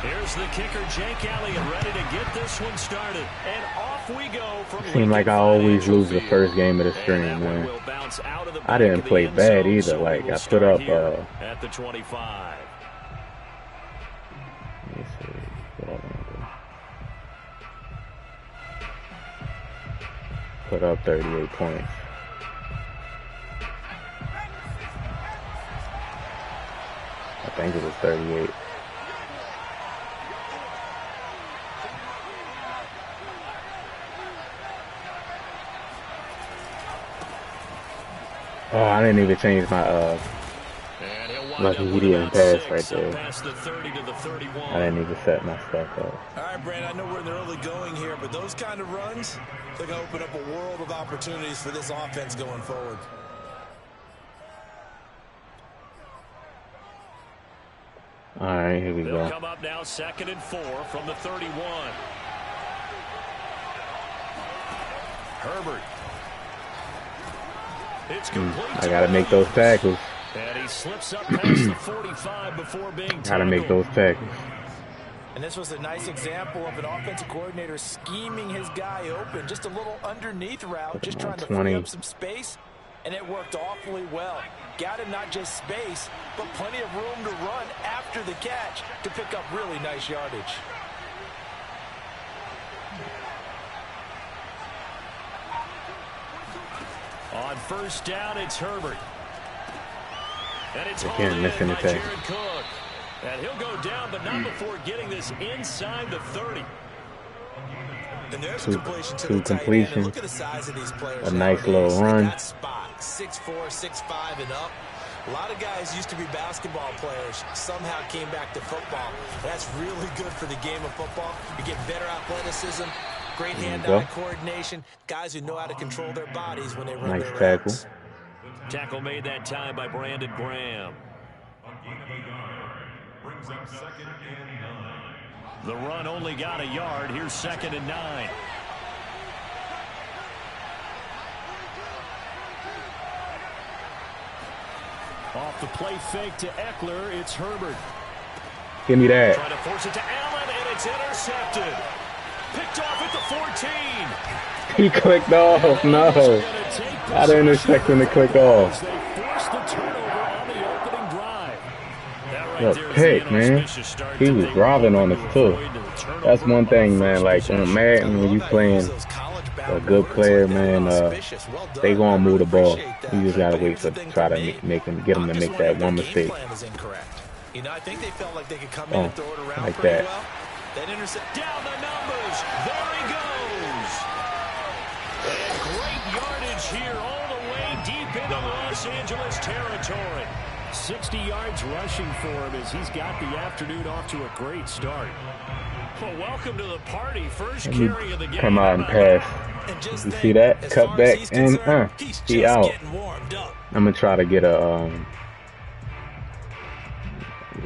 Here's the kicker, Jake Elliott, ready to get this one started. And off we go from Seems like I always lose the first game of the stream, man. I didn't play bad either. Like, I put up at the 25. Let me see what I want to do. Put up 38 points. I think it was 38. Oh, I didn't even change my lucky he didn't pass right there. I didn't even set my stuff up. All right, Brandon, I know we're in the early going here, but those kind of runs, they're going to open up a world of opportunities for this offense going forward. All right, here we go. They'll come up now, 2nd and 4 from the 31. Herbert. It's complete. I gotta make those tackles. And he slips up past the 45 before being tackled. Gotta make those tackles. And this was a nice example of an offensive coordinator scheming his guy open. Just a little underneath route, just trying to free up some space. And it worked awfully well. Got him not just space, but plenty of room to run after the catch to pick up really nice yardage. On first down, it's Herbert. And it's again missing the tackle. Jared Cook. And he'll go down, but not before getting this inside the 30. And there's completion to two the tight end. And completions. look at the size of these players. A nice little run. That spot, 6'4", 6'5", and up. A lot of guys used to be basketball players, somehow came back to football. That's really good for the game of football. You get better athleticism, great hand-eye coordination, guys who know how to control their bodies when they run their tackle. routes. Tackle made that time by Brandon Graham. Brings up 2nd and 9. The run only got a yard. Here's 2nd and 9. Off the play fake to Eckler, it's Herbert. Give me that. Trying to force it to Allen, and it's intercepted. Picked off at the 14. He clicked off. No. I didn't expect him to click off. They forced the turnover on the opening drive. That right Look, there is pick, the man. inauspicious start He that was they robbing were on able us, to too. avoid the turnover That's one thing, on man. Like, first on Madden, when you playing a good player, man, they gonna move the ball. You just gotta wait for try to make them get them to make that one mistake. You know, I think they felt like they could come in and throw it around like pretty that. well. That intercept down the numbers. There he goes. And great yardage here all the way deep into Los Angeles territory. 60 yards rushing for him as he's got the afternoon off to a great start. Well, welcome to the party. First carry of the game. Come out and pass. You see that? Cut back and he out. I'm gonna try to get a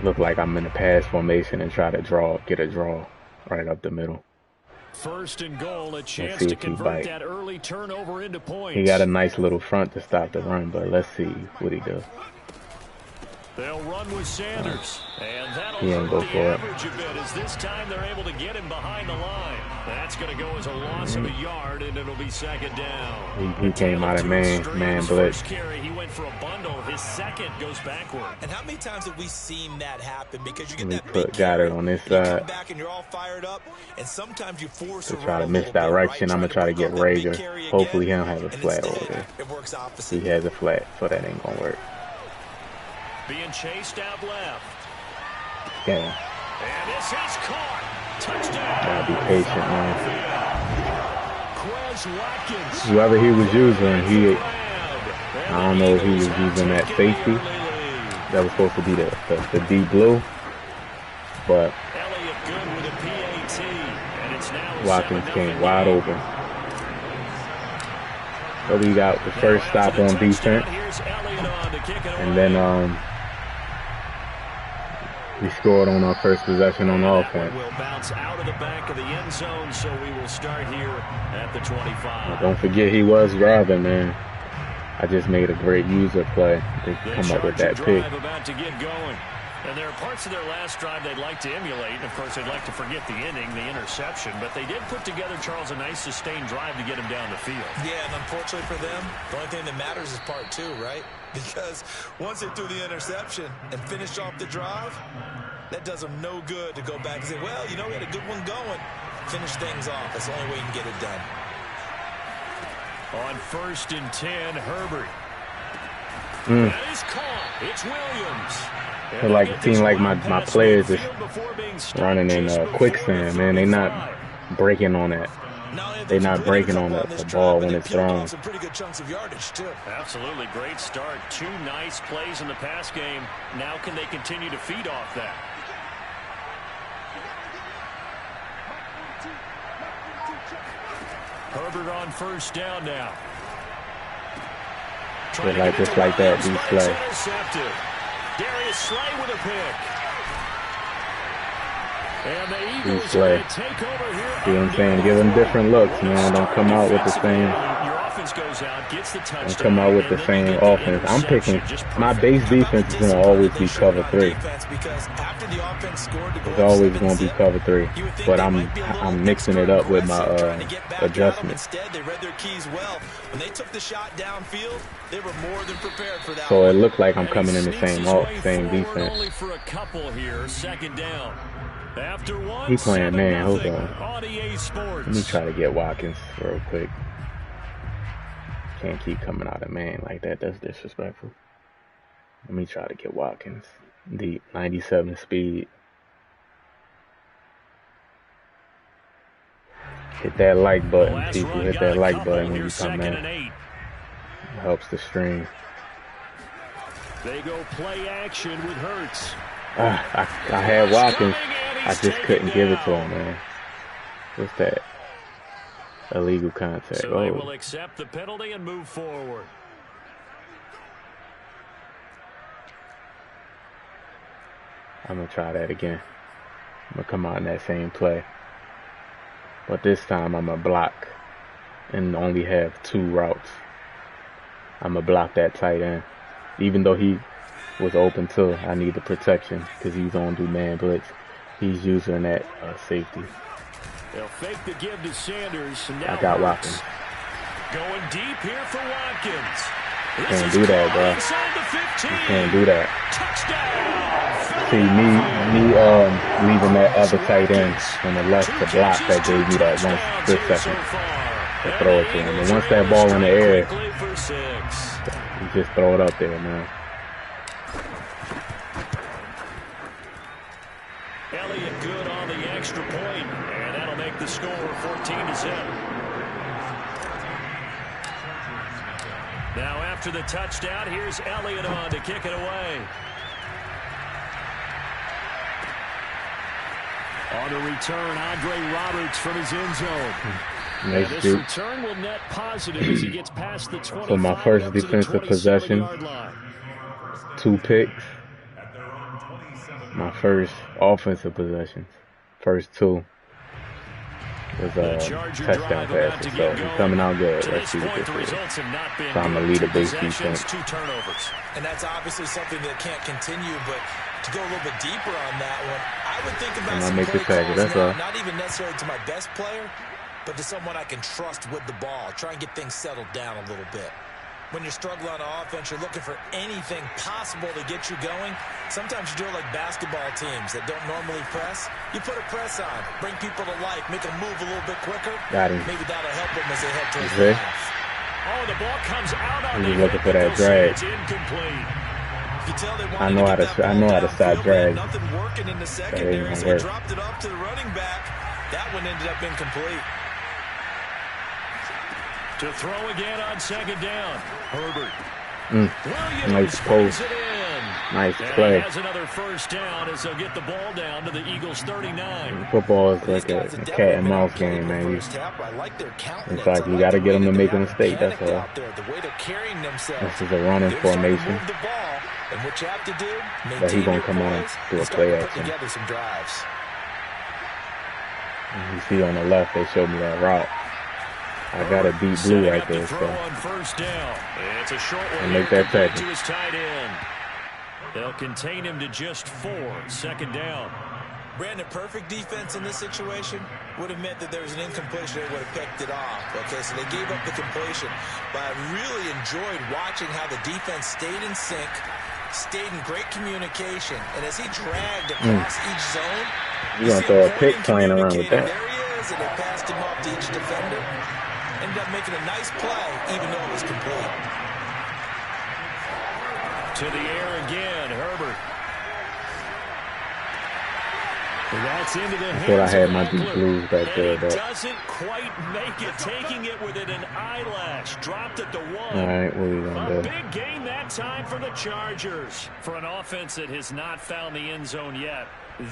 look like I'm in a pass formation and try to get a draw right up the middle. First and goal, a chance to convert that early turnover into points. He got a nice little front to stop the run, but let's see what he does. They'll run with Sanders, and that'll He ain't hurt go the for it. average a bit as this time they're able to get him behind the line. That's going to go as a loss of a yard, and it'll be 2nd down. He came out of man blitz. First carry, he went for a bundle. His second goes backward. And how many times have we seen that happen? Because you get that Big got it on this you come side. back and you're all fired up, and sometimes you force To a try run to a little misdirection, bit, I'm right? gonna try to get break up that big Rager. carry again, Hopefully he don't have a and flat instead, over there. It works opposite. He has a flat, so that ain't gonna work. Being chased out left. Damn. And this is caught. Touchdown. Gotta be patient, man. Quez Watkins. Whoever he was using, I don't know if he was using that safety. That was supposed to be the deep blue. But Elliott good with a PAT. And it's now Watkins came wide open. So we got the first stop on defense. And then we scored on our first possession on offense. Will bounce out of the back of the end zone, so we will start here at the 25. Don't forget he was driving, man. I just made a great user play to come up with that pick. About to get going. And there are parts of their last drive they'd like to emulate. And of course, they'd like to forget the ending, the interception. But they did put together, Charles, a nice sustained drive to get him down the field. Yeah, and unfortunately for them, the only thing that matters is part 2, right? Because once they threw the interception and finished off the drive, that does them no good to go back and say, well, you know, we had a good one going. Finish things off. That's the only way you can get it done. On 1st and 10, Herbert. That is caught. It's Williams. It seems like my players is running in quicksand, man. They not breaking on that. They're not breaking on the ball when it's thrown. Some pretty good chunks of yardage, too. Absolutely. Great start. 2 nice plays in the pass game. Now can they continue to feed off that? Herbert on 1st down now. Just like that, these plays. Darius Slay with a pick. And the Eagles play. take over here. See what I'm saying? Give them different looks, man. Don't come out with the same. Goes out, gets the touchdown, don't come out with the same offense. I'm picking my base defense is gonna always be cover 3. It's always gonna be cover 3. But I'm mixing it up with my adjustments. They read their keys well. When they took the shot downfield, they were more than prepared for that. So it looked like I'm coming in the same defense. Only for a couple here. 2nd down. After one, he playing man. Hold on. On EA Sports. Let me try to get Watkins real quick. Can't keep coming out of man like that. That's disrespectful. Let me try to get Watkins. Deep, 97 speed. Hit that like button, people. Hit that like button when you come in. It helps the stream. They go play action with Hurts. I had Watkins. I just couldn't give it to him, man. What's that? Illegal contact. So they will accept the penalty and move forward. I'm going to try that again. I'm going to come out in that same play. But this time I'm going to block and only have 2 routes. I'm going to block that tight end. Even though he was open too, I need the protection because he's on do man blitz. He's using that safety. They'll fake the give to Sanders. I got Watkins. Going deep here for Watkins. Can't do that, bro. You can't do that. See, me leaving that other tight end on the left to block, that gave me that 1 split second to throw it to him. And once that ball in the air, you just throw it up there, man. Elliott good on the extra point, and that'll make the score 14-7. Now after the touchdown, here's Elliott on to kick it away. On the return, Andre Roberts from his end zone. Nice this dude. return will net positive as he gets past the 25. So my first defensive possession, 2 picks. My first offensive possessions, first 2 was touchdown passes. So he's coming out good. Let's see what this is. So I'm going to lead a big defense. 2 turnovers. And that's obviously something that can't continue, but to go a little bit deeper on that one, I would think about some play calls, not even necessarily to my best player, but to someone I can trust with the ball. Try and get things settled down a little bit. When you're struggling on offense, you're looking for anything possible to get you going. Sometimes you do it like basketball teams that don't normally press. You put a press on, bring people to life, make them move a little bit quicker. Got him. Maybe that'll help them as they head towards the half. Oh, the ball comes out on the looking for that drag. It's incomplete. You tell they I know how to stop drag. Nothing working in the secondary, so he dropped it off to the running back. That one ended up incomplete. To throw again on second down. Herbert. Nice post. Nice play. Has another first down as they'll get the ball down to the Eagles 39. Football is like a cat and mouse game, man. In fact, you got to get them to make a mistake. That's all. This is a running formation. But he's going to come on and do a play action. And you see on the left, they showed me that route. I got a deep blue right there, so it's a short one and make that tackle. To his tight end. They'll contain him to just 4. Second down. Brandon, perfect defense in this situation would have meant that there was an incompletion. They would have picked it off. Okay, so they gave up the completion. But I really enjoyed watching how the defense stayed in sync, stayed in great communication, and as he dragged across each zone, you're going to throw a pick playing around with that. There he is, and they passed him off to each defender. Ended up making a nice play, even though it was complete. To the air again, Herbert. That's into the hands. I thought I had my deep blues back there, but doesn't quite make it, taking it within an eyelash. Dropped at the 1. All right, what are we gonna do? A big game that time for the Chargers. For an offense that has not found the end zone yet,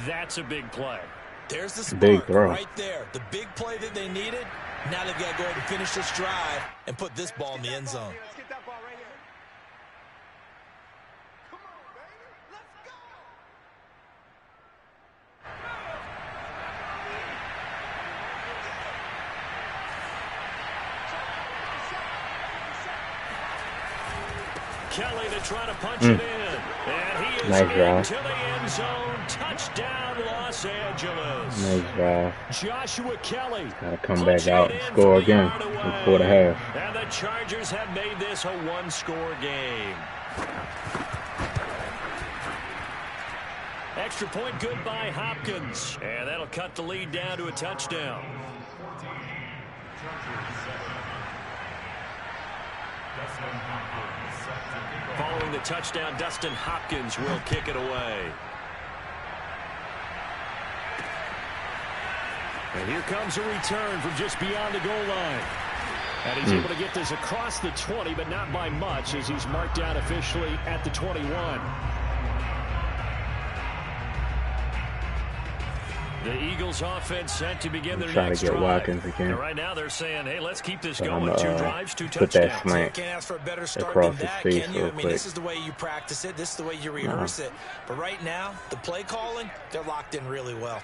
that's a big play. There's the spark big throw right there. The big play that they needed. Now they've got to go ahead and finish this drive and put this ball in the end zone. Kelly to try to punch it in. And he is into the end zone. Touchdown, Los Angeles. Nice drive. Joshua Kelly. Gotta come back out and score again before the half. And the Chargers have made this a 1-score game. Extra point good by Hopkins. And that'll cut the lead down to a touchdown. Following the touchdown, Dustin Hopkins will kick it away. And here comes a return from just beyond the goal line. And he's able to get this across the 20, but not by much, as he's marked down officially at the 21. The Eagles offense set to begin their next drive. Try to get Watkins again. And right now they're saying, hey, let's keep this going. 2 drives, 2 put touchdowns. that slant Can't ask for a better start across than his that, face can you? real I mean, quick. this is the way you practice it. This is the way you rehearse it. But right now, the play calling, they're locked in really well.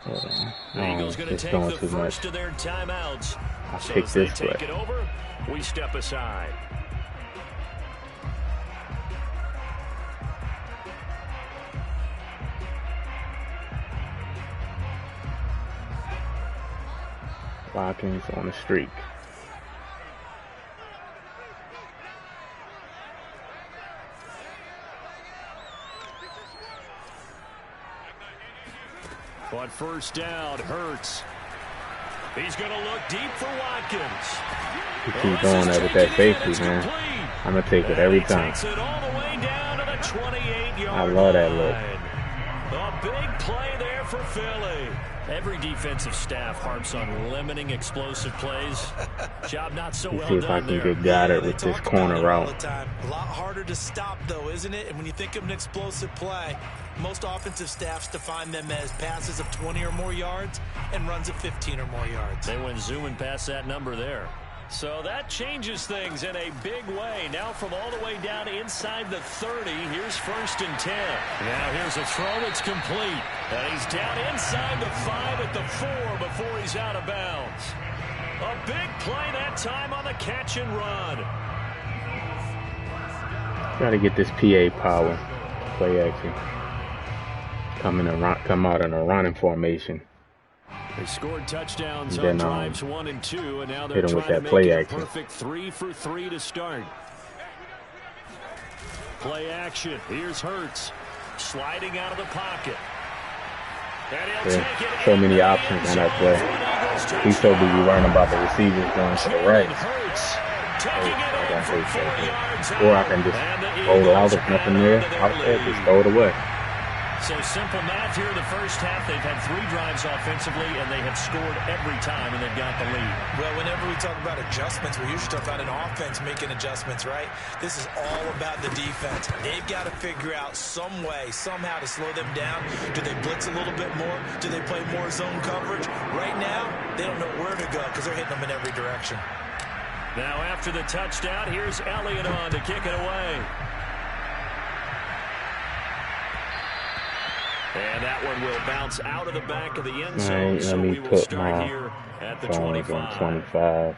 The Eagles going to take the first of their timeouts. So pick as they this take way. it over, we step aside. Watkins on the streak. On first down, Hurts. He's going to look deep for Watkins. You keep going there with that safety, man. I'm going to take it every time. Takes it all the way down to the 28-yard I love that look. A big play there for Philly. Every defensive staff harps on limiting explosive plays. Job not so well See if I done can there. get Goddard with this corner route. A lot harder to stop, though, isn't it? And when you think of an explosive play, most offensive staffs define them as passes of 20 or more yards and runs of 15 or more yards. They went zooming past that number there. So that changes things in a big way. Now from all the way down inside the 30, here's 1st and 10. Now here's a throw that's complete. And he's down inside the 5 at the 4 before he's out of bounds. A big play that time on the catch and run. Try to get this PA power. Play action. Come out in a running formation. They scored touchdowns And then, on drives 1 and 2, and now they're hit 'em trying with to that make play it a action. perfect 3 for 3 to start. Play action. Here's Hurts sliding out of the pocket. And he'll take it So in many the options end on zone that play. for an Eagles He's so busy touchdown. worrying about the receivers going to the Jalen right. Hurts taking it I in got from hate 4 that. yards Or I out. can just And the hold it out Eagles if nothing add there. on to their Out there, just lead. throw it away. So simple math here in the first half. They've had 3 drives offensively, and they have scored every time, and they've got the lead. Well, whenever we talk about adjustments, we usually talk about an offense making adjustments, right? This is all about the defense. They've got to figure out some way, somehow to slow them down. Do they blitz a little bit more? Do they play more zone coverage? Right now, they don't know where to go because they're hitting them in every direction. Now after the touchdown, here's Elliott on to kick it away. And that one will bounce out of the back of the end zone, Let so me we will put start my here at the phones 25. on 25.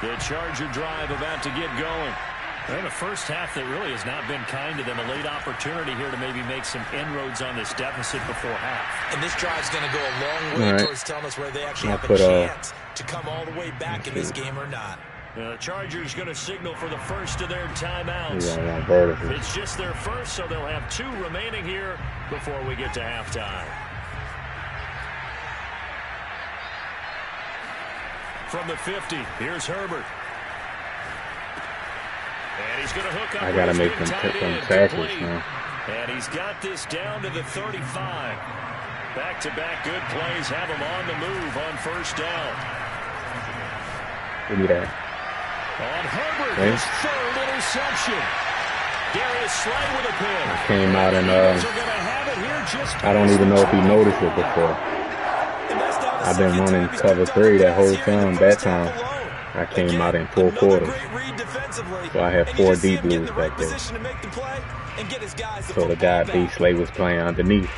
The Charger drive about to get going. In the first half, that really has not been kind to them. A late opportunity here to maybe make some inroads on this deficit before half. And this drive's going to go a long way All right. towards telling us where they actually I'll have a put, chance to come all the way back in this game or not. The Chargers going to signal for the first of their timeouts. He's going to run vertical. It's just their first, so they'll have 2 remaining here before we get to halftime. From the 50, here's Herbert. And he's going to hook up. I got to make them tight take some end, tackles complete. now. And he's got this down to the 35. Back-to-back good plays have him on the move on first down. Give me that. On Herbert, Okay. his 3rd interception. Darius Slay with a pick. I came out and Eagles are gonna have it here just I don't even know if he noticed it before. I've been running cover 3 that whole time. That time I came out in 4 quarters. So I had 4 deep blues back there. So the guy B. Slay was playing underneath.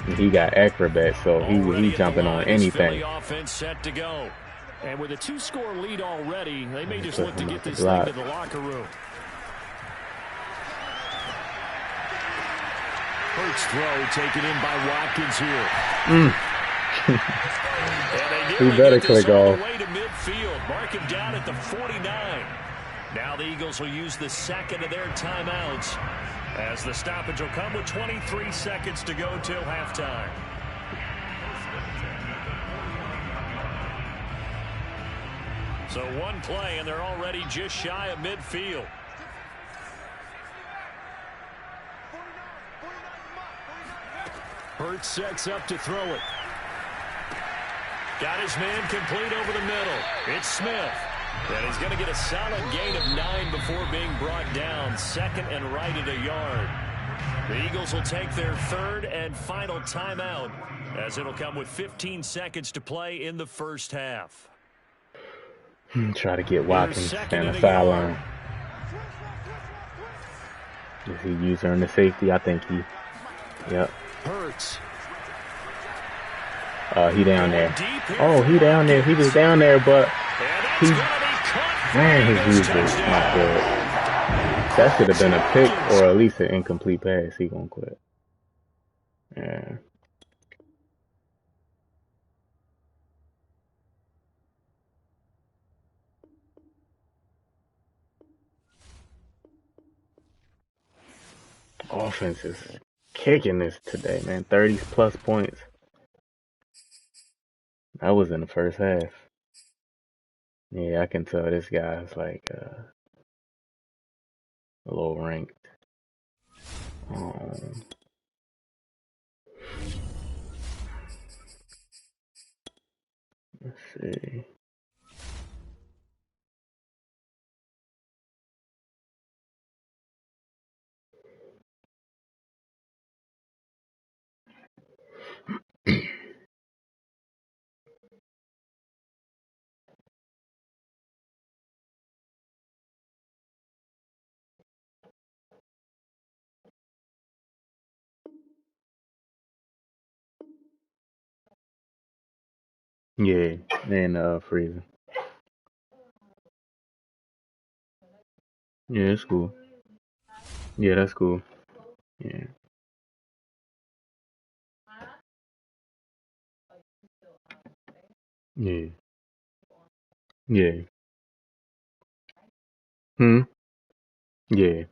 And he got acrobat, so he jumping on anything. Offense set to go. And with a 2-score lead already, they may just Put look to him get at the this thing block. to the locker room. Hurts throw taken in by Watkins here. And they He better get this click all off. the way to midfield. Mark him down at the 49. Now the Eagles will use the second of their timeouts, as the stoppage will come with 23 seconds to go till halftime. So one play, and they're already just shy of midfield. Hurts sets up to throw it. Got his man complete over the middle. It's Smith. And he's going to get a solid gain of 9 before being brought down. Second and right at a yard. The Eagles will take their third and final timeout, as it'll come with 15 seconds to play in the first half. Try to get Watkins down the sideline. Is he using the safety? I think he. Yep. Hurts. He down there. Oh, he down there. He was down there, but he ran his user. Not good. That should have been a pick or at least an incomplete pass. He gonna quit. Yeah. Offense is kicking this today, man. 30+ points. That was in the first half. Yeah, I can tell this guy's like a little ranked. Let's see. Yeah, and freezing. Yeah, it's cool. Yeah, that's cool. Yeah. Yeah. Yeah. Yeah.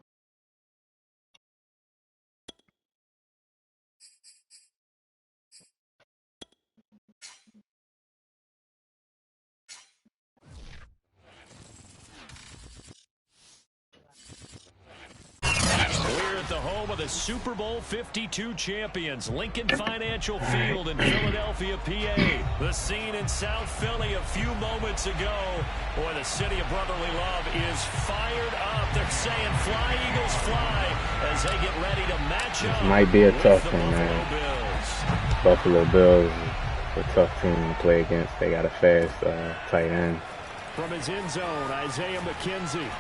We're at the home of the Super Bowl 52 champions, Lincoln Financial Field in Philadelphia, PA. The scene in South Philly a few moments ago. Boy, the city of brotherly love is fired up. They're saying, "Fly, Eagles, fly," as they get ready to match up. This might be a tough one, Buffalo man. Bills. Buffalo Bills is a tough team to play against. They got a fast tight end. From his end zone, Isaiah McKenzie.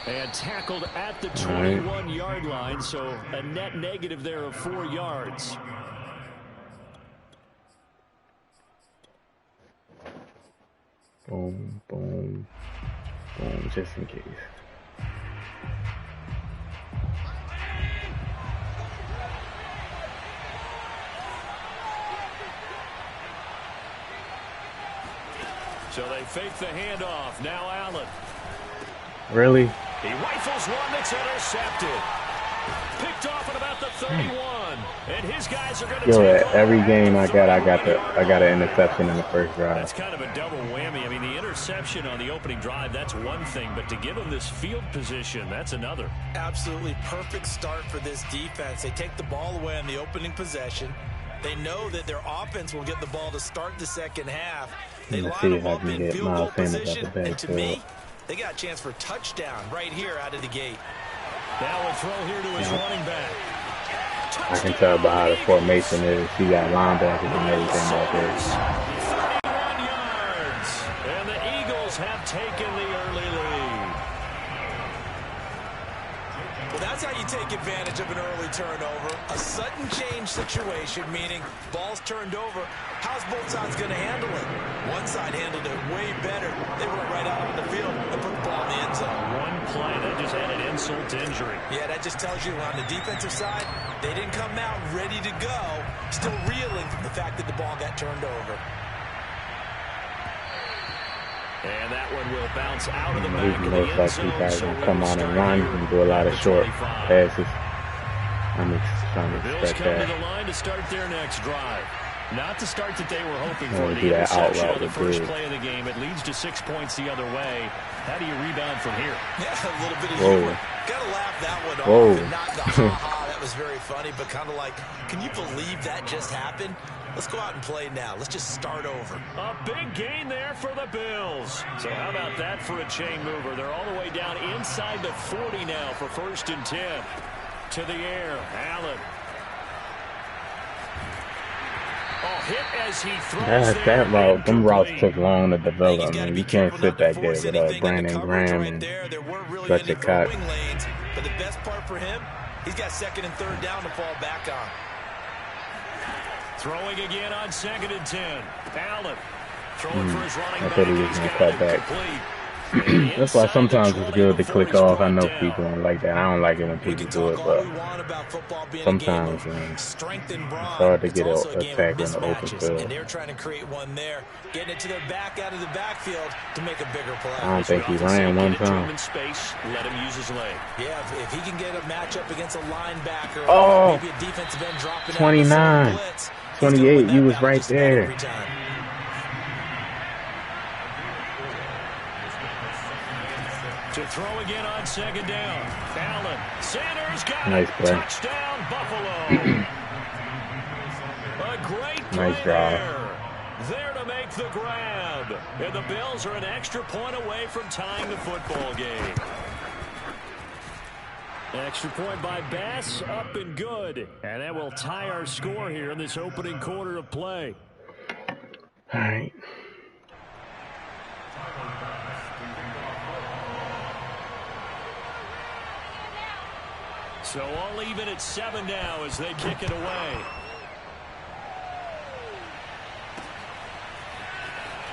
And tackled at the 21-yard line, so a net negative there of 4 yards. Boom, boom, boom, just in case. So they fake the handoff. Now Allen. Really? He rifles one that's intercepted. Picked off at about the 31. And his guys are going to take every game I got an interception in the first drive. That's kind of a double whammy. I mean, the interception on the opening drive, that's one thing. But to give him this field position, that's another. Absolutely perfect start for this defense. They take the ball away on the opening possession. They know that their offense will get the ball to start the second half. They line them up in field goal position. And to me, they got a chance for a touchdown right here out of the gate. Now a throw here to his running back. I can tell by how the formation is. He got linebackers and everything like this. 31 yards. And the Eagles have taken the early lead. Well, that's how you take advantage of an early turnover. A sudden change situation, meaning ball's turned over. How's both sides going to handle it? One side handled it way better. They went right out on the field and put the ball in the end zone. One play, that just added insult to injury. Yeah, that just tells you on the defensive side, they didn't come out ready to go, still reeling from the fact that the ball got turned over. And that one will bounce out of the back of the Most end zone. likely guys gonna come on and run and do a lot of short passes. I'm trying to Bills expect come to that. the line to start their next drive. Not the start that they were hoping Oh, for. The do that interception outright on the with first big. play of the game. It leads to 6 points the other way. How do you rebound from here? Yeah, a little bit of Whoa. humor. Gotta laugh that one Whoa. off and not the ha-ha. That was very funny, but kind of like, can you believe that just happened? Let's go out and play now. Let's just start over. A big gain there for the Bills. So how about that for a chain mover? They're all the way down inside the 40 now for 1st and 10. To the air, Allen. Oh, hit as he throws That route, them routes took long to develop. Man, you can't sit back there with Brandon Graham and such a cut. But the best part for him, he's got 2nd and 3rd down to fall back on. Throwing again on 2nd and 10. Allen throwing for his running I back. thought he was He's gonna got cut it back. complete. That's why sometimes it's good to Before click he's off. I brought know down. people don't like that. I don't like it when We people can do it, talk all but we want about football being sometimes, a game man, of strength and brawn. it's hard to It's get also a an game attack of in the open mismatches, field. and they're trying to create one there, getting it to their back out of the backfield to make a bigger play. I don't As we think he often say, ran one get it to him time. in space, let him use his leg. Yeah, if he can get a matchup against a linebacker, Oh, maybe a defensive end dropping 29, out of the blitz, he's gonna 28, win that you was battle right just about there. every time. To throw again on 2nd down. Allen. Sanders got Nice it. play. Touchdown, Buffalo. A great play Nice drive. there to make the grab. And the Bills are an extra point away from tying the football game. Extra point by Bass, up and good. And that will tie our score here in this opening quarter of play. All right. So all even at 7 now as they kick it away.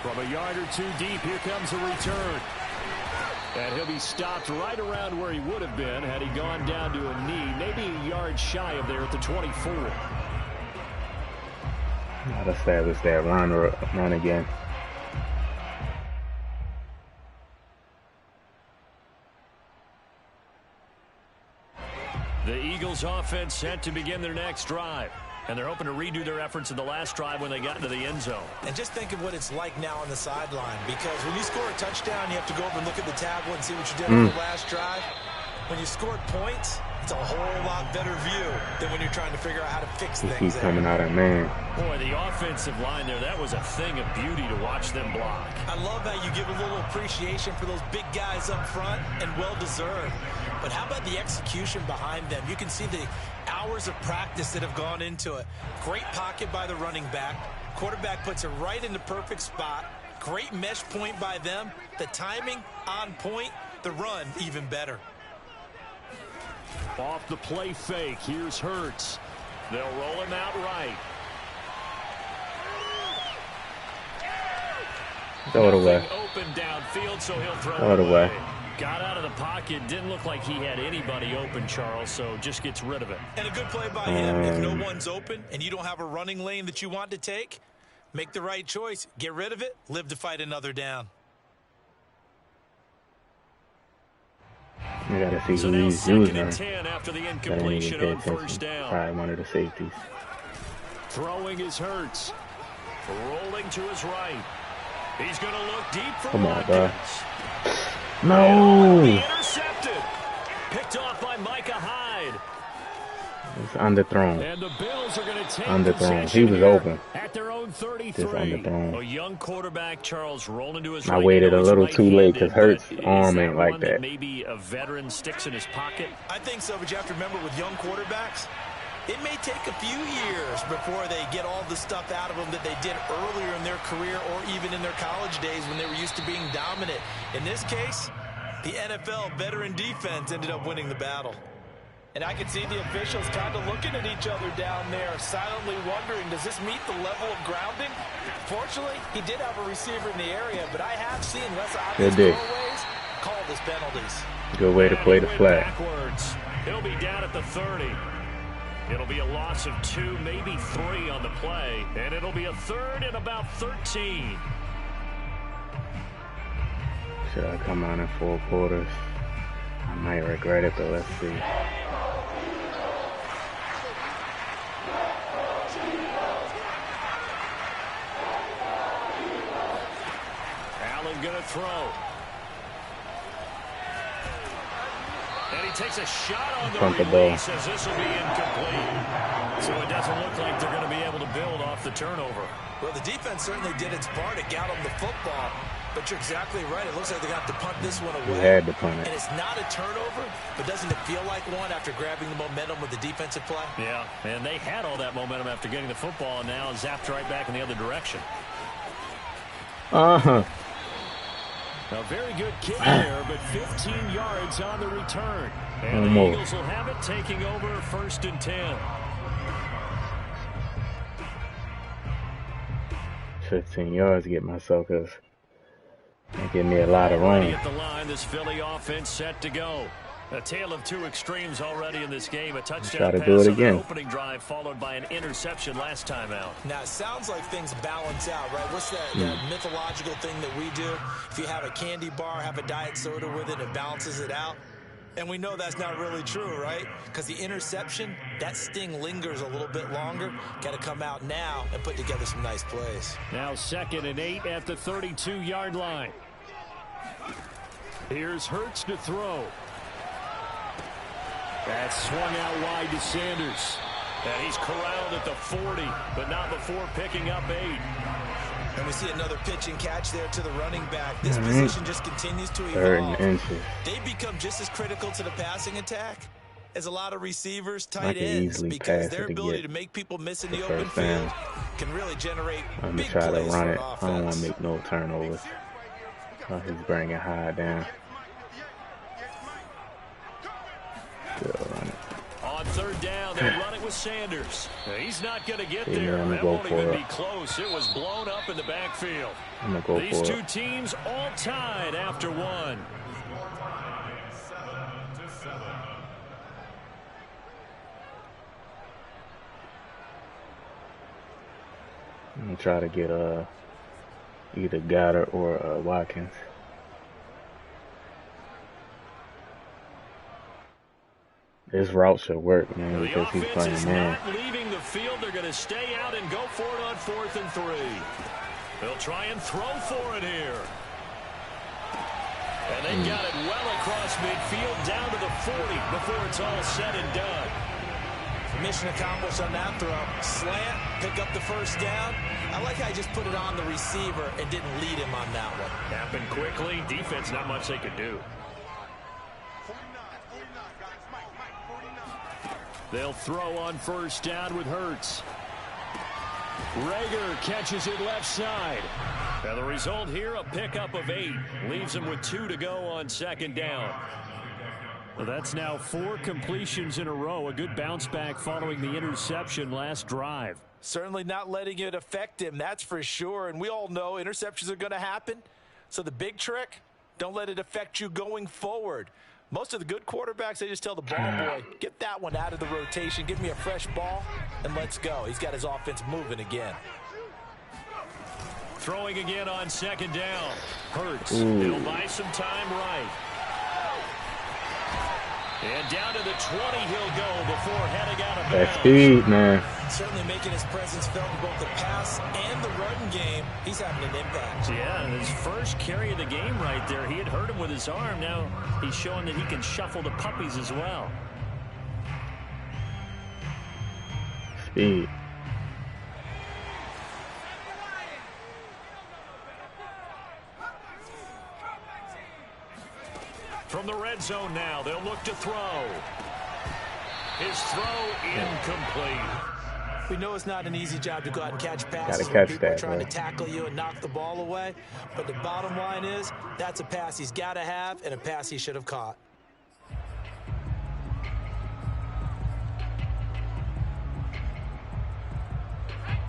From a yard or two deep, here comes a return. And he'll be stopped right around where he would have been had he gone down to a knee, maybe a yard shy of there at the 24. Gotta establish that run again. The Eagles offense set to begin their next drive. And they're hoping to redo their efforts in the last drive when they got into the end zone. And just think of what it's like now on the sideline, because when you score a touchdown, you have to go over and look at the tablet and see what you did on the last drive. When you scored points, it's a whole lot better view than when you're trying to figure out how to fix He things. keeps coming out of man. Boy, the offensive line there, that was a thing of beauty to watch them block. I love how you give a little appreciation for those big guys up front, and well-deserved. But how about the execution behind them? You can see the hours of practice that have gone into it. Great pocket by the running back. Quarterback puts it right in the perfect spot. Great mesh point by them. The timing on point. The run even better. Off the play fake, here's Hurts. They'll roll him out right. Throw it away. Open downfield, so he'll throw Throw it away. Got out of the pocket. Didn't look like he had anybody open, Charles, so just gets rid of it. And a good play by him. If no one's open and you don't have a running lane that you want to take, make the right choice. Get rid of it. Live to fight another down. You gotta see So who now he's 2nd using. and 10 after the I didn't incompletion even pay on first attention. down. Probably one of the safeties. Throwing his Hurts. Rolling to his right. He's going to look deep for Come on, Watkins. bro. Be No! intercepted. Picked off by Micah Hyde. It's underthrown. And the Bills are going to take Underthrown. possession He was here open. at their own 33. Just underthrown. A young quarterback, Charles, rolling to his I right. waited You know a he's little too late right-handed, 'cause Hurts' but is arm that ain't like one that. Maybe a veteran sticks in his pocket. I think so, but you have to remember with young quarterbacks, it may take a few years before they get all the stuff out of them that they did earlier in their career or even in their college days when they were used to being dominant. In this case, the NFL veteran defense ended up winning the battle. And I can see the officials kind of looking at each other down there, silently wondering, does this meet the level of grounding? Fortunately, he did have a receiver in the area, but I have seen less obvious Good dig. throwaways called as penalties. Good way to play the And he flag. went backwards. He'll be down at the 30. It'll be a loss of 2, maybe 3 on the play. And it'll be a 3rd and about 13. Should I come on in 4 quarters? I might regret it, but let's see. Allen going to throw. And he takes a shot on the release as this will be incomplete. So it doesn't look like they're going to be able to build off the turnover. Well, the defense certainly did its part to get them the football. But you're exactly right. It looks like they're going to have to punt this one away. We had to punt it. And it's not a turnover, but doesn't it feel like one after grabbing the momentum with the defensive play? Yeah, and they had all that momentum after getting the football, and now zapped right back in the other direction. Uh-huh. A very good kick there, but 15 yards on the return. And the Eagles will have it, taking over 1st and 10. 15 yards to get myself, because they give me a lot of room. At the line, this Philly offense set to go. A tale of two extremes already in this game. A touchdown pass on the opening drive, followed by an interception last time out. Now, it sounds like things balance out, right? What's that mythological thing that we do? If you have a candy bar, have a diet soda with it, it balances it out. And we know that's not really true, right? Because the interception, that sting lingers a little bit longer. Got to come out now and put together some nice plays. Now 2nd and 8 at the 32-yard line. Here's Hurts to throw. That's swung out wide to Sanders. And he's corralled at the 40, but not before picking up 8. And we see another pitch and catch there to the running back. This position just continues to evolve. They become just as critical to the passing attack as a lot of receivers, tight ends, because their ability to make people miss in the open field can really generate big plays for offense. I don't want to make no turnovers. He's bringing high down. On 3rd down, they'll run it with Sanders. He's not going to get there. That won't even be close. It was blown up in the backfield. These two teams all tied after one. I'm going to try to get either Goddard or Watkins. This route should work, man, because he's playing man. Not leaving the field. They're going to stay out and go for it on 4th and 3. They'll try and throw for it here. And they got it well across midfield down to the 40 before it's all said and done. Mission accomplished on that throw. Slant, pick up the 1st down. I like how he just put it on the receiver and didn't lead him on that one. Happened quickly. Defense, not much they could do. They'll throw on 1st down with Hurts. Reagor catches it left side. And the result here, a pickup of 8. Leaves him with 2 to go on 2nd down. Well, that's now 4 completions in a row. A good bounce back following the interception last drive. Certainly not letting it affect him, that's for sure. And we all know interceptions are going to happen. So the big trick, don't let it affect you going forward. Most of the good quarterbacks, they just tell the ball boy, get that one out of the rotation, give me a fresh ball, and let's go. He's got his offense moving again. Throwing again on 2nd down. Hurts. He'll buy some time right. And down to the 20 he'll go before heading out of bounds. That speed, man. Certainly making his presence felt in both the pass and the run game. He's having an impact. Yeah, his first carry of the game right there. He had hurt him with his arm. Now he's showing that he can shuffle the puppies as well. Speed. From the red zone now, they'll look to throw. His throw incomplete. We know it's not an easy job to go out and catch passes when people are trying to tackle you and knock the ball away. But the bottom line is, that's a pass he's got to have and a pass he should have caught.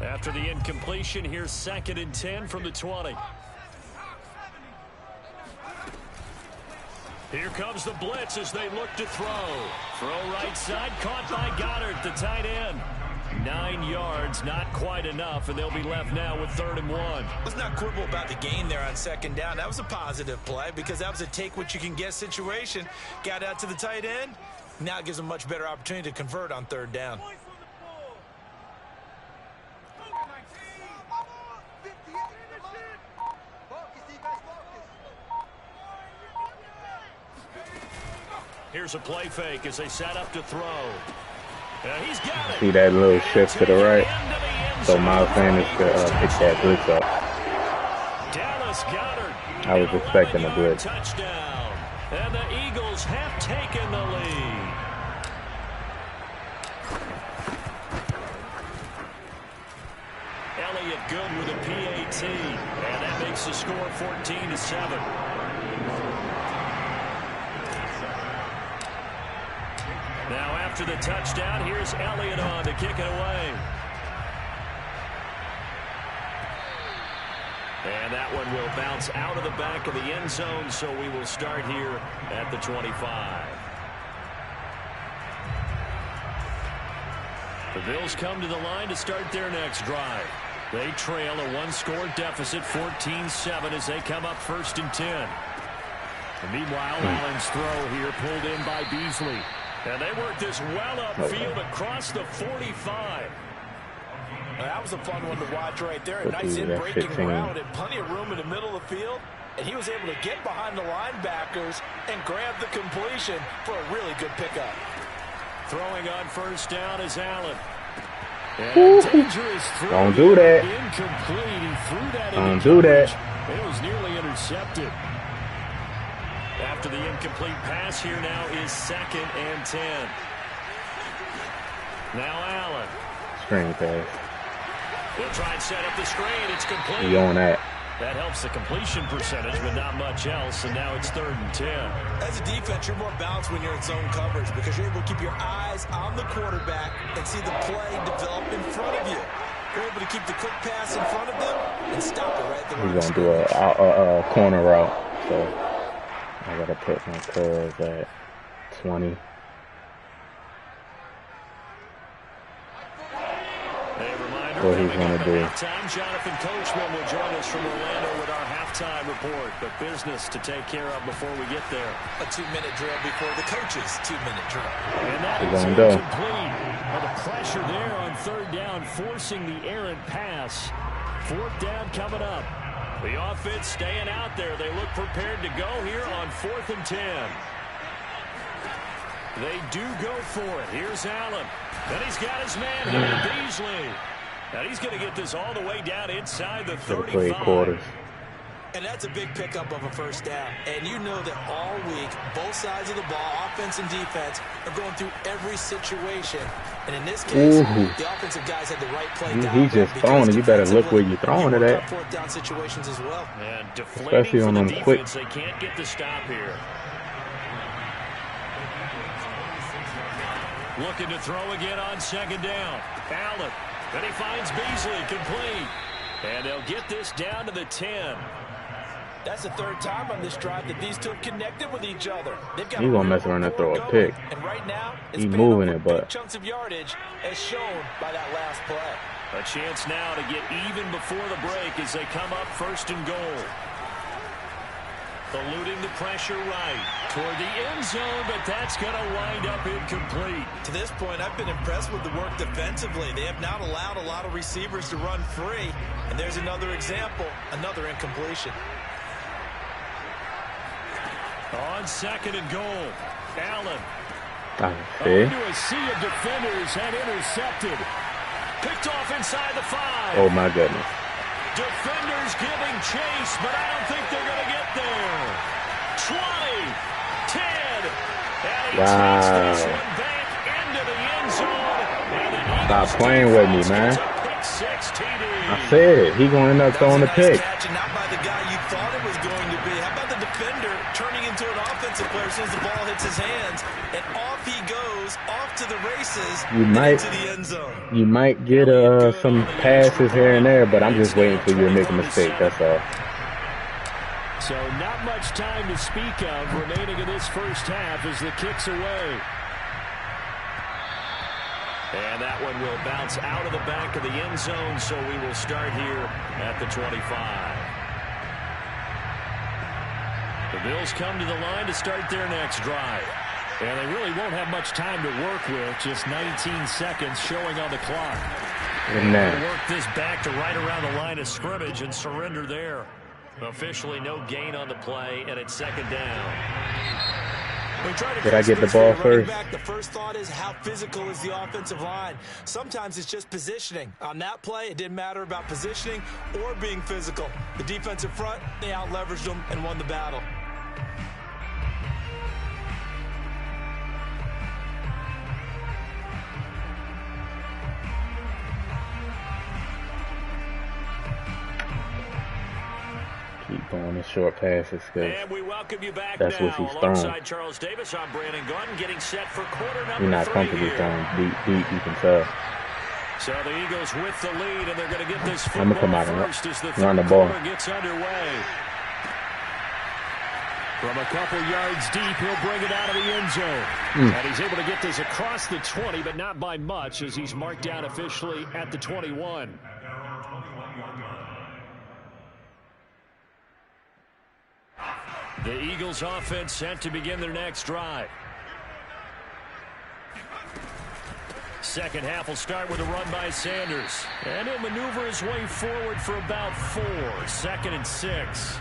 After the incompletion, here's 2nd and 10 from the 20. Here comes the blitz as they look to throw. Throw right side, caught by Goddard, the tight end. 9 yards, not quite enough, and they'll be left now with 3rd and 1. Let's not quibble about the gain there on 2nd down. That was a positive play because that was a take-what-you-can-get situation. Got out to the tight end. Now it gives him a much better opportunity to convert on 3rd down. Here's a play fake as they set up to throw. He's got it. See that little shift to the right? So Miles Sanders could pick that blitz up. Dallas Goedert. I was expecting a blitz. Touchdown. And the Eagles have taken the lead. Elliott good with a PAT. And that makes the score 14-7. Now after the touchdown, here's Elliott on to kick it away. And that one will bounce out of the back of the end zone, so we will start here at the 25. The Bills come to the line to start their next drive. They trail a one-score deficit, 14-7, as they come up 1st and 10. And meanwhile, Allen's throw here pulled in by Beasley. And they work this well upfield across the 45. That was a fun one to watch right there. A nice in-breaking route and plenty of room in the middle of the field. And he was able to get behind the linebackers and grab the completion for a really good pickup. Throwing on 1st down is Allen. Dangerous throw. Don't do that. Incomplete. He threw that Don't do that. It was nearly intercepted. After the incomplete pass, here now is 2nd and 10. Now Allen. Screen pass. They'll try and set up the screen. It's complete. You on that? That helps the completion percentage, but not much else. And now it's 3rd and 10. As a defense, you're more balanced when you're in zone coverage because you're able to keep your eyes on the quarterback and see the play develop in front of you. You're able to keep the quick pass in front of them and stop it right there. He's going to do a corner route. So I got to put my curls at 20. What he's going to do. Jonathan Coachman will join us from Orlando with our halftime report. But business to take care of before we get there. A 2-minute drill before the coach's 2-minute drill. And that is incomplete. Well, the pressure there on 3rd down, forcing the errant pass. 4th down coming up. The offense staying out there. They look prepared to go here on 4th and 10. They do go for it. Here's Allen. Then he's got his man here, Beasley. And he's going to get this all the way down inside the 35. And that's a big pickup of a 1st down. And you know that all week, both sides of the ball, offense and defense, are going through every situation. And in this case, the offensive guys had the right play down. He's just throwing it. You better look where you're throwing it at. 4th down situations as well. And especially on them quick. They can't get the stop here. Looking to throw again on 2nd down. Allen. Then he finds Beasley complete. And they'll get this down to the 10. That's the 3rd time on this drive that these two have connected with each other. They've got He's going to mess around and throw a pick. And right now, it's he's moving it, but chunks of yardage as shown by that last play. A chance now to get even before the break as they come up 1st and goal. Eluding the pressure right toward the end zone, but that's going to wind up incomplete. To this point, I've been impressed with the work defensively. They have not allowed a lot of receivers to run free. And there's another example, another incompletion. On 2nd and goal, Allen. Into a sea of defenders and intercepted. Picked off inside the 5. Oh, my goodness. Defenders giving chase, but I don't think they're going to get there. 20, 10, and he takes this one back into the end zone. Stop playing with me, man. I said it. He's going to end up throwing the pick. Not by the guy you thought it was going to be. How about the defender turning into an offensive player as soon as the ball hits his hands? And off he goes, off to the races, into the end zone. You might get some passes here and there, but I'm just waiting for you to make a mistake. That's all. So not much time to speak of remaining in this 1st half as the kick's away. And that one will bounce out of the back of the end zone, so we will start here at the 25. The Bills come to the line to start their next drive. And they really won't have much time to work with, just 19 seconds showing on the clock. And they'll work this back to right around the line of scrimmage and surrender there. Officially no gain on the play, and it's 2nd down. Did I get the ball first? Back, the first thought is how physical is the offensive line. Sometimes it's just positioning. On that play, it didn't matter about positioning or being physical. The defensive front, they out-leveraged them and won the battle. Keep going the short passes, because that's what he's throwing. Charles Davis, I'm Brandon Gunn, getting set for quarter number You're not comfortable throwing deep, you can tell. So the Eagles with the lead, and they're going to get this I'm gonna come out first as the run the ball. Gets underway. From a couple yards deep, he'll bring it out of the end zone. And he's able to get this across the 20, but not by much, as he's marked down officially at the 21. The Eagles offense set to begin their next drive. Second half will start with a run by Sanders. And he'll maneuver his way forward for about 4. 2nd and 6.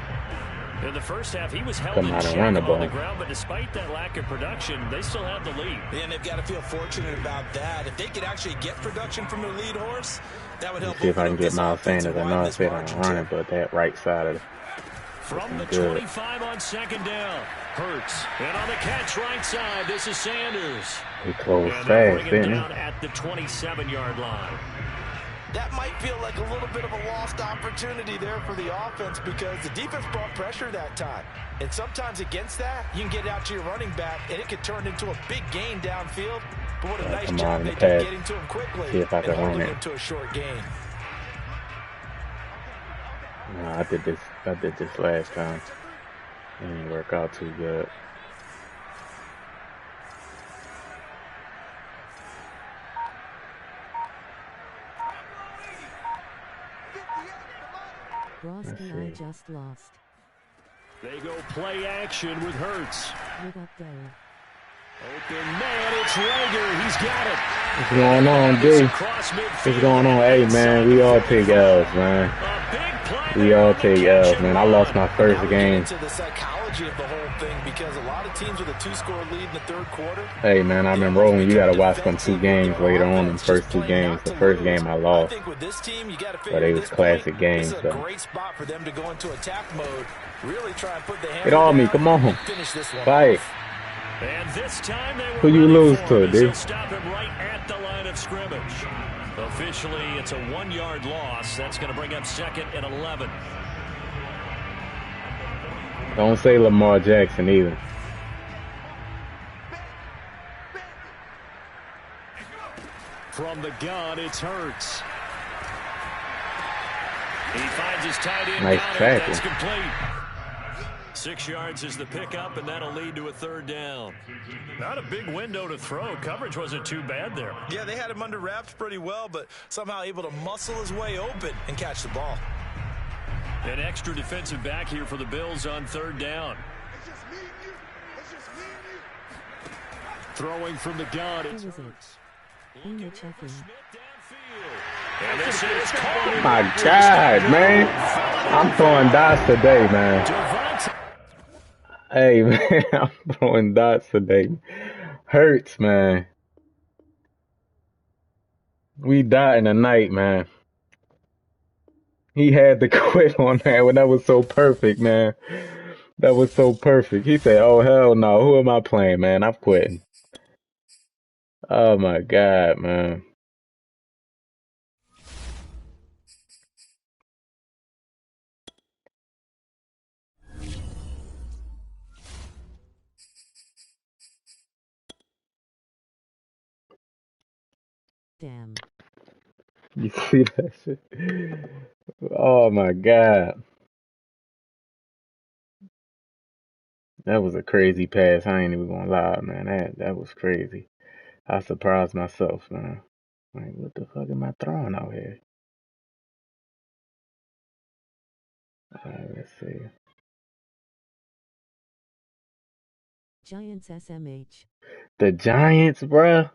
In the first half, he was held in check on the ground, but despite that lack of production, they still have the lead. And they've got to feel fortunate about that. If they could actually get production from their lead horse, that would help. Let's see if I can get Miles Sanders. I know I said I'm running, but that right side of it. From the 25 on 2nd down. Hurts. And on the catch right side, this is Sanders. He closed fast, didn't he? Down at the 27-yard line. That might feel like a little bit of a lost opportunity there for the offense because the defense brought pressure that time. And sometimes against that, you can get out to your running back, and it could turn into a big gain downfield. But what a nice job they did getting to him quickly see if I can and holding run it. him to a short gain. No, I did this last time. It didn't work out too good. Broski, I just lost. They go play action with Hurts. Look up there. Open man, it's Rager. He's got it. What's going on, D? What's going on? Hey, man, we all take L's, man. We all take L's, man. I lost my first game. Into the psychology of the whole thing because a lot of teams with a 2-score lead in the third quarter. Hey, man, I've been rolling. You got to watch them 2 games later on. The first 2 games. The first game I lost. But it was classic games. This is a great spot for them to go into attack mode. Really try and put the hammer Get on me. down Come on. and finish this one Fight. off. And this time they were Who you lose to, dude? Stop him right at the line of scrimmage. Officially, it's a 1-yard loss. That's going to bring up 2nd and 11. Don't say Lamar Jackson either. From the gun, it's Hurts. He finds his tight end. Nice tackle. That's complete. 6 yards is the pickup, and that'll lead to a 3rd down. Not a big window to throw. Coverage wasn't too bad there. Yeah, they had him under wraps pretty well, but somehow able to muscle his way open and catch the ball. An extra defensive back here for the Bills on 3rd down. Throwing from the gun. Who is it? In the checking. And this is Oh my God, man. I'm throwing dots today, man. Hey, man, I'm throwing dots today. Hurts, man. We died in the night, man. He had to quit on that when that was so perfect, man. That was so perfect. He said, oh, hell no. Who am I playing, man? I'm quitting. Oh, my God, man. Damn. You see that shit? Oh, my God. That was a crazy pass. I ain't even gonna lie, man. That was crazy. I surprised myself, man. Like, what the fuck am I throwing out here? Alright, let's see. Giants SMH. The Giants, bruh.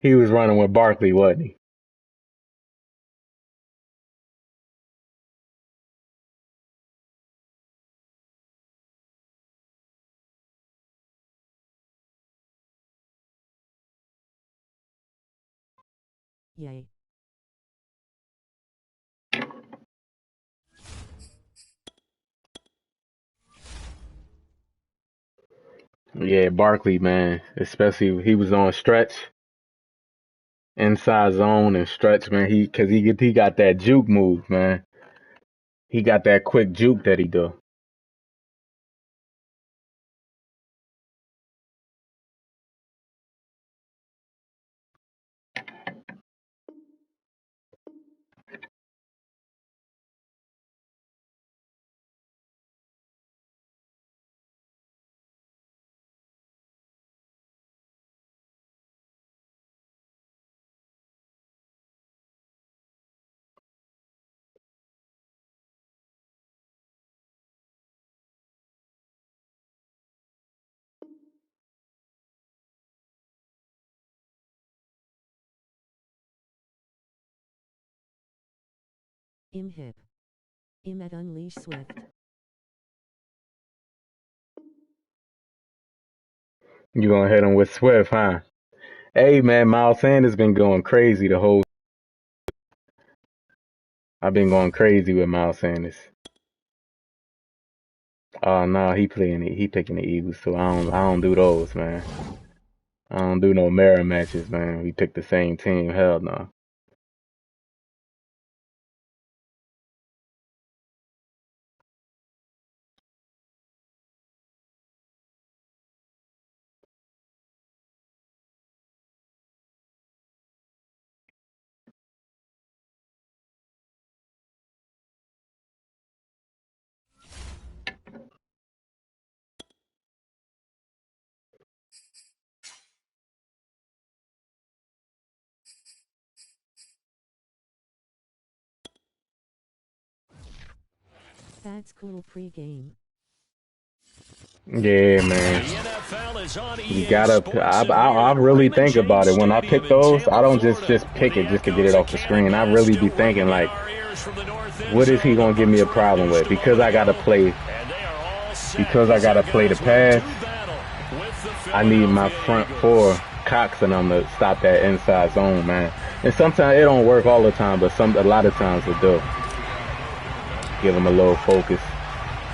He was running with Barkley, wasn't he? Yay. Yeah, Barkley, man. Especially he was on stretch, inside zone and stretch, man. He got that juke move, man. He got that quick juke that he do. Hip. At Unleash Swift. You gonna hit him with Swift, huh? Hey, man, Miles Sanders been going crazy the whole. I've been going crazy with Miles Sanders. Oh no, he picking the Eagles, so I don't do those, man. I don't do no mirror matches, man. We pick the same team. Hell no. That's cool pregame. Yeah, man. You gotta. I really think about it when I pick those. I don't just pick it just to get it off the screen. I really be thinking like, what is he gonna give me a problem with? Because I gotta play the pass. I need my front four, Cox and them, to stop that inside zone, man. And sometimes it don't work all the time, but a lot of times it do. Give him a little focus.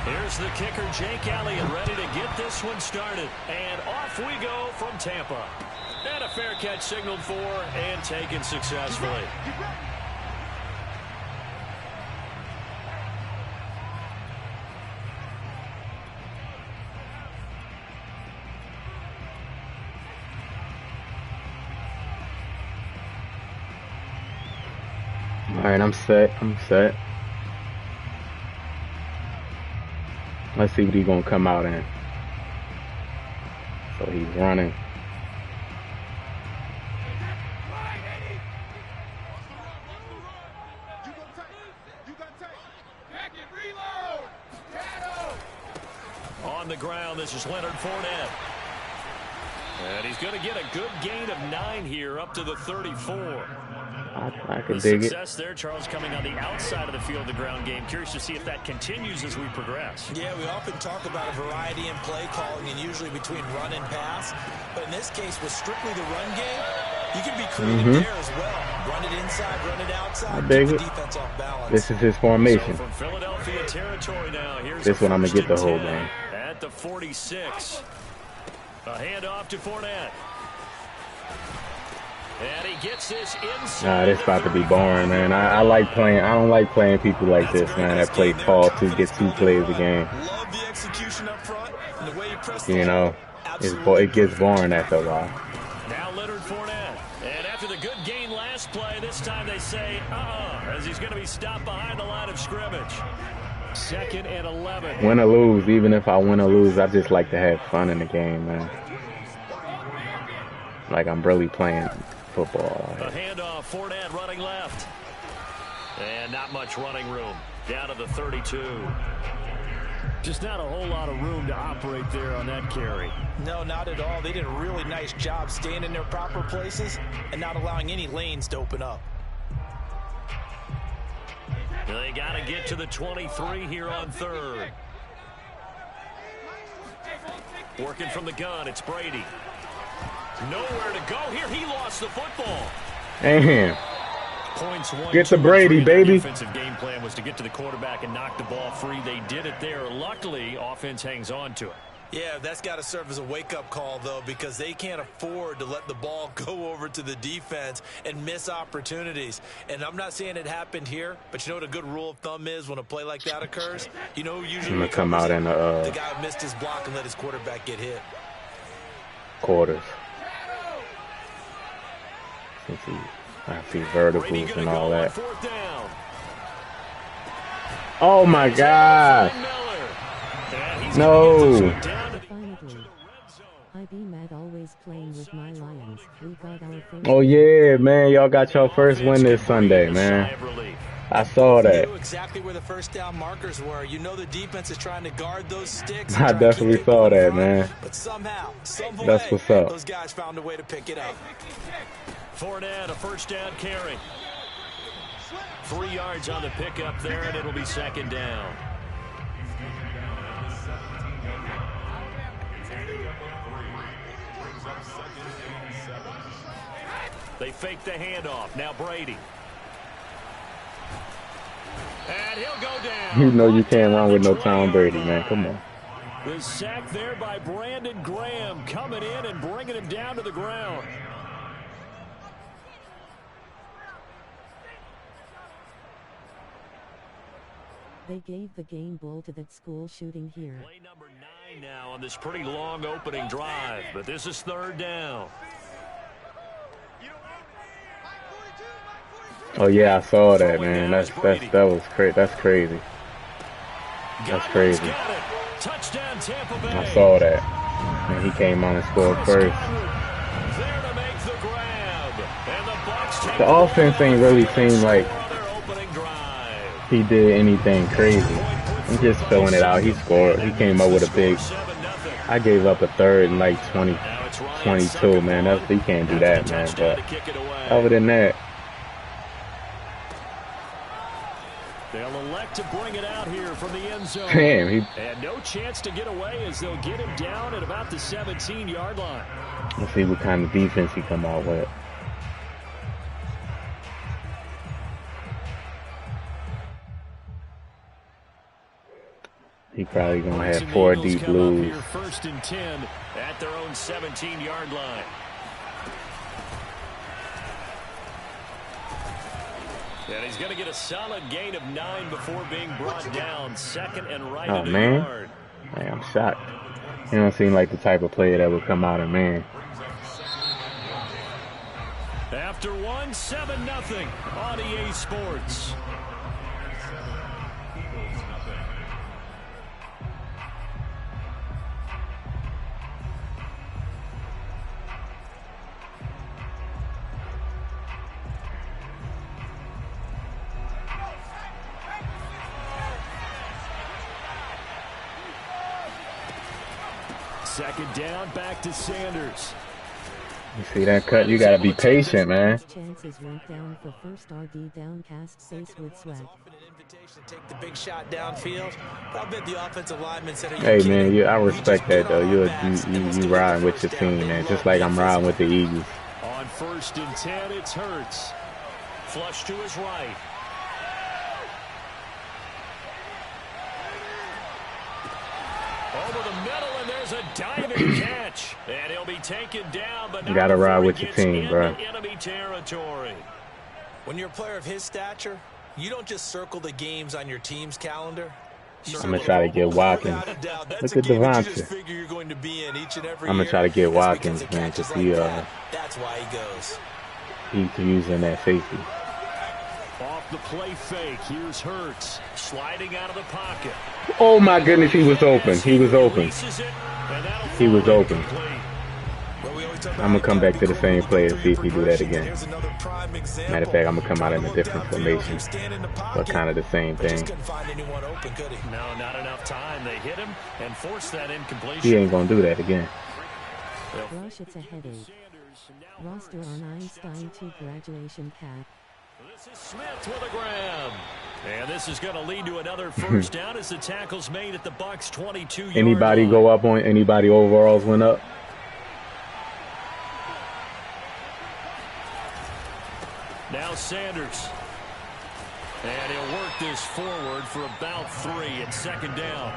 Here's the kicker, Jake Elliott, ready to get this one started. And off we go from Tampa. And a fair catch signaled for and taken successfully. All right, I'm set. Let's see what he's gonna come out in. So he's running. On the ground, this is Leonard Fournette. And he's going to get a good gain of 9 here, up to the 34. I could dig it. Success there, Charles, coming on the outside of the field, the ground game. Curious to see if that continues as we progress. Yeah, we often talk about a variety in play calling and usually between run and pass. But in this case, with strictly the run game, you can be creative there as well. Run it inside, run it outside, keep the defense off balance. This is his formation. So from Philadelphia territory now, here's this one I'm going to get the whole game. At the 46. A handoff to Fournette. And he gets this inside. Nah, this about to be boring, man. I like playing. I don't like playing people like this, man. That play call to get 2 plays a game. Love the execution up front and the way you press you know, it gets boring after a while. Now Leonard Fournette. And after the good gain last play, this time they say, as he's going to be stopped behind the line of scrimmage. 2nd and 11. Win or lose, even if I win or lose, I just like to have fun in the game, man. Like I'm really playing football. A handoff, Fournette running left. And not much running room. Down to the 32. Just not a whole lot of room to operate there on that carry. No, not at all. They did a really nice job staying in their proper places and not allowing any lanes to open up. They got to get to the 23 here on 3rd. Working from the gun, it's Brady. Nowhere to go here. He lost the football. Damn. Points one, Get to 2, Brady, and 3. Their baby. defensive game plan was to get to the quarterback and knock the ball free. They did it there. Luckily, offense hangs on to it. Yeah, that's got to serve as a wake-up call, though, because they can't afford to let the ball go over to the defense and miss opportunities. And I'm not saying it happened here, but you know what a good rule of thumb is when a play like that occurs? You know who usually I'm gonna come out in the guy who missed his block and let his quarterback get hit. quarters. Since I see verticals and all that. Oh my God! No! Finally, I be mad always playing with my Lions. We got our first. Oh yeah, man! Y'all got your first win this Sunday, man. I saw that. You knew exactly where the first down markers were. You know the defense is trying to guard those sticks. I definitely saw that, man. But somehow, some way, That's what's up. those guys found a way to pick it up. Fournette, a first down carry. 3 yards on the pickup there, and it'll be second down. They fake the handoff. Now Brady. And he'll go down. You know you can't run with no Tom Brady, man. Come on. The sack there by Brandon Graham, coming in and bringing him down to the ground. They gave the game ball to that school shooting here. Play number 9 now on this pretty long opening drive, but this is third down. Oh yeah, I saw that, man. That was crazy. That's crazy. That's crazy. Touchdown, Tampa Bay. I saw that. And he came on and scored first. There to make the grab. And the Bucs take The offense ain't really seemed like their opening drive. he did anything crazy. I'm just filling it out. He scored. He came up with a big. I gave up a third and like 22, man. He can't do that, man. But other than that, they'll elect to bring it out here from the end zone. damn. And no chance to get away as they'll get him down at about the 17-yard line. Let's see what kind of defense he come out with. He probably gonna have 4 deep blues. First and 10 at their own 17-yard line. And he's going to get a solid gain of 9 before being brought down. Second and right Oh in the man, yard. I'm shocked. He don't seem like the type of player that would come out of man. After 1, 7-0 on EA Sports. Second down, back to Sanders. You see that cut? You gotta be patient, man. Chances went down for first RD downcast face with swag. Take the big shot downfield. I bet the offensive lineman said, Hey man, I respect that though. You riding with your team, man. Just like I'm riding with the Eagles. On first and 10, it's Hurts. Flush to his right. Over the middle, and there's a diving catch. And he'll be taken down, but you gotta ride with your team, bro. Enemy territory. When you're a player of his stature, you don't just circle the games on your team's calendar. I'm gonna try to get Watkins. Look at Devontae. I'm gonna try to get Watkins, man, because that's why he goes. He's using that safety. Off the play fake, here's Hurts sliding out of the pocket. Oh my goodness, he was open. He was open. He was open. I'm gonna come back to the same play and see if he do that again. Matter of fact, I'm gonna come out in a different formation, but kind of the same thing. No, not enough time. They hit him and forced that incompletion. He ain't gonna do that again. Rush, it's a headache. Roster on Einstein 2 graduation cap. This is Smith with a grab. And this is going to lead to another first down as the tackle's made at the Bucs 22-yard Anybody line. go up on anybody overalls went up? Now Sanders. And he'll work this forward for about 3 at second down.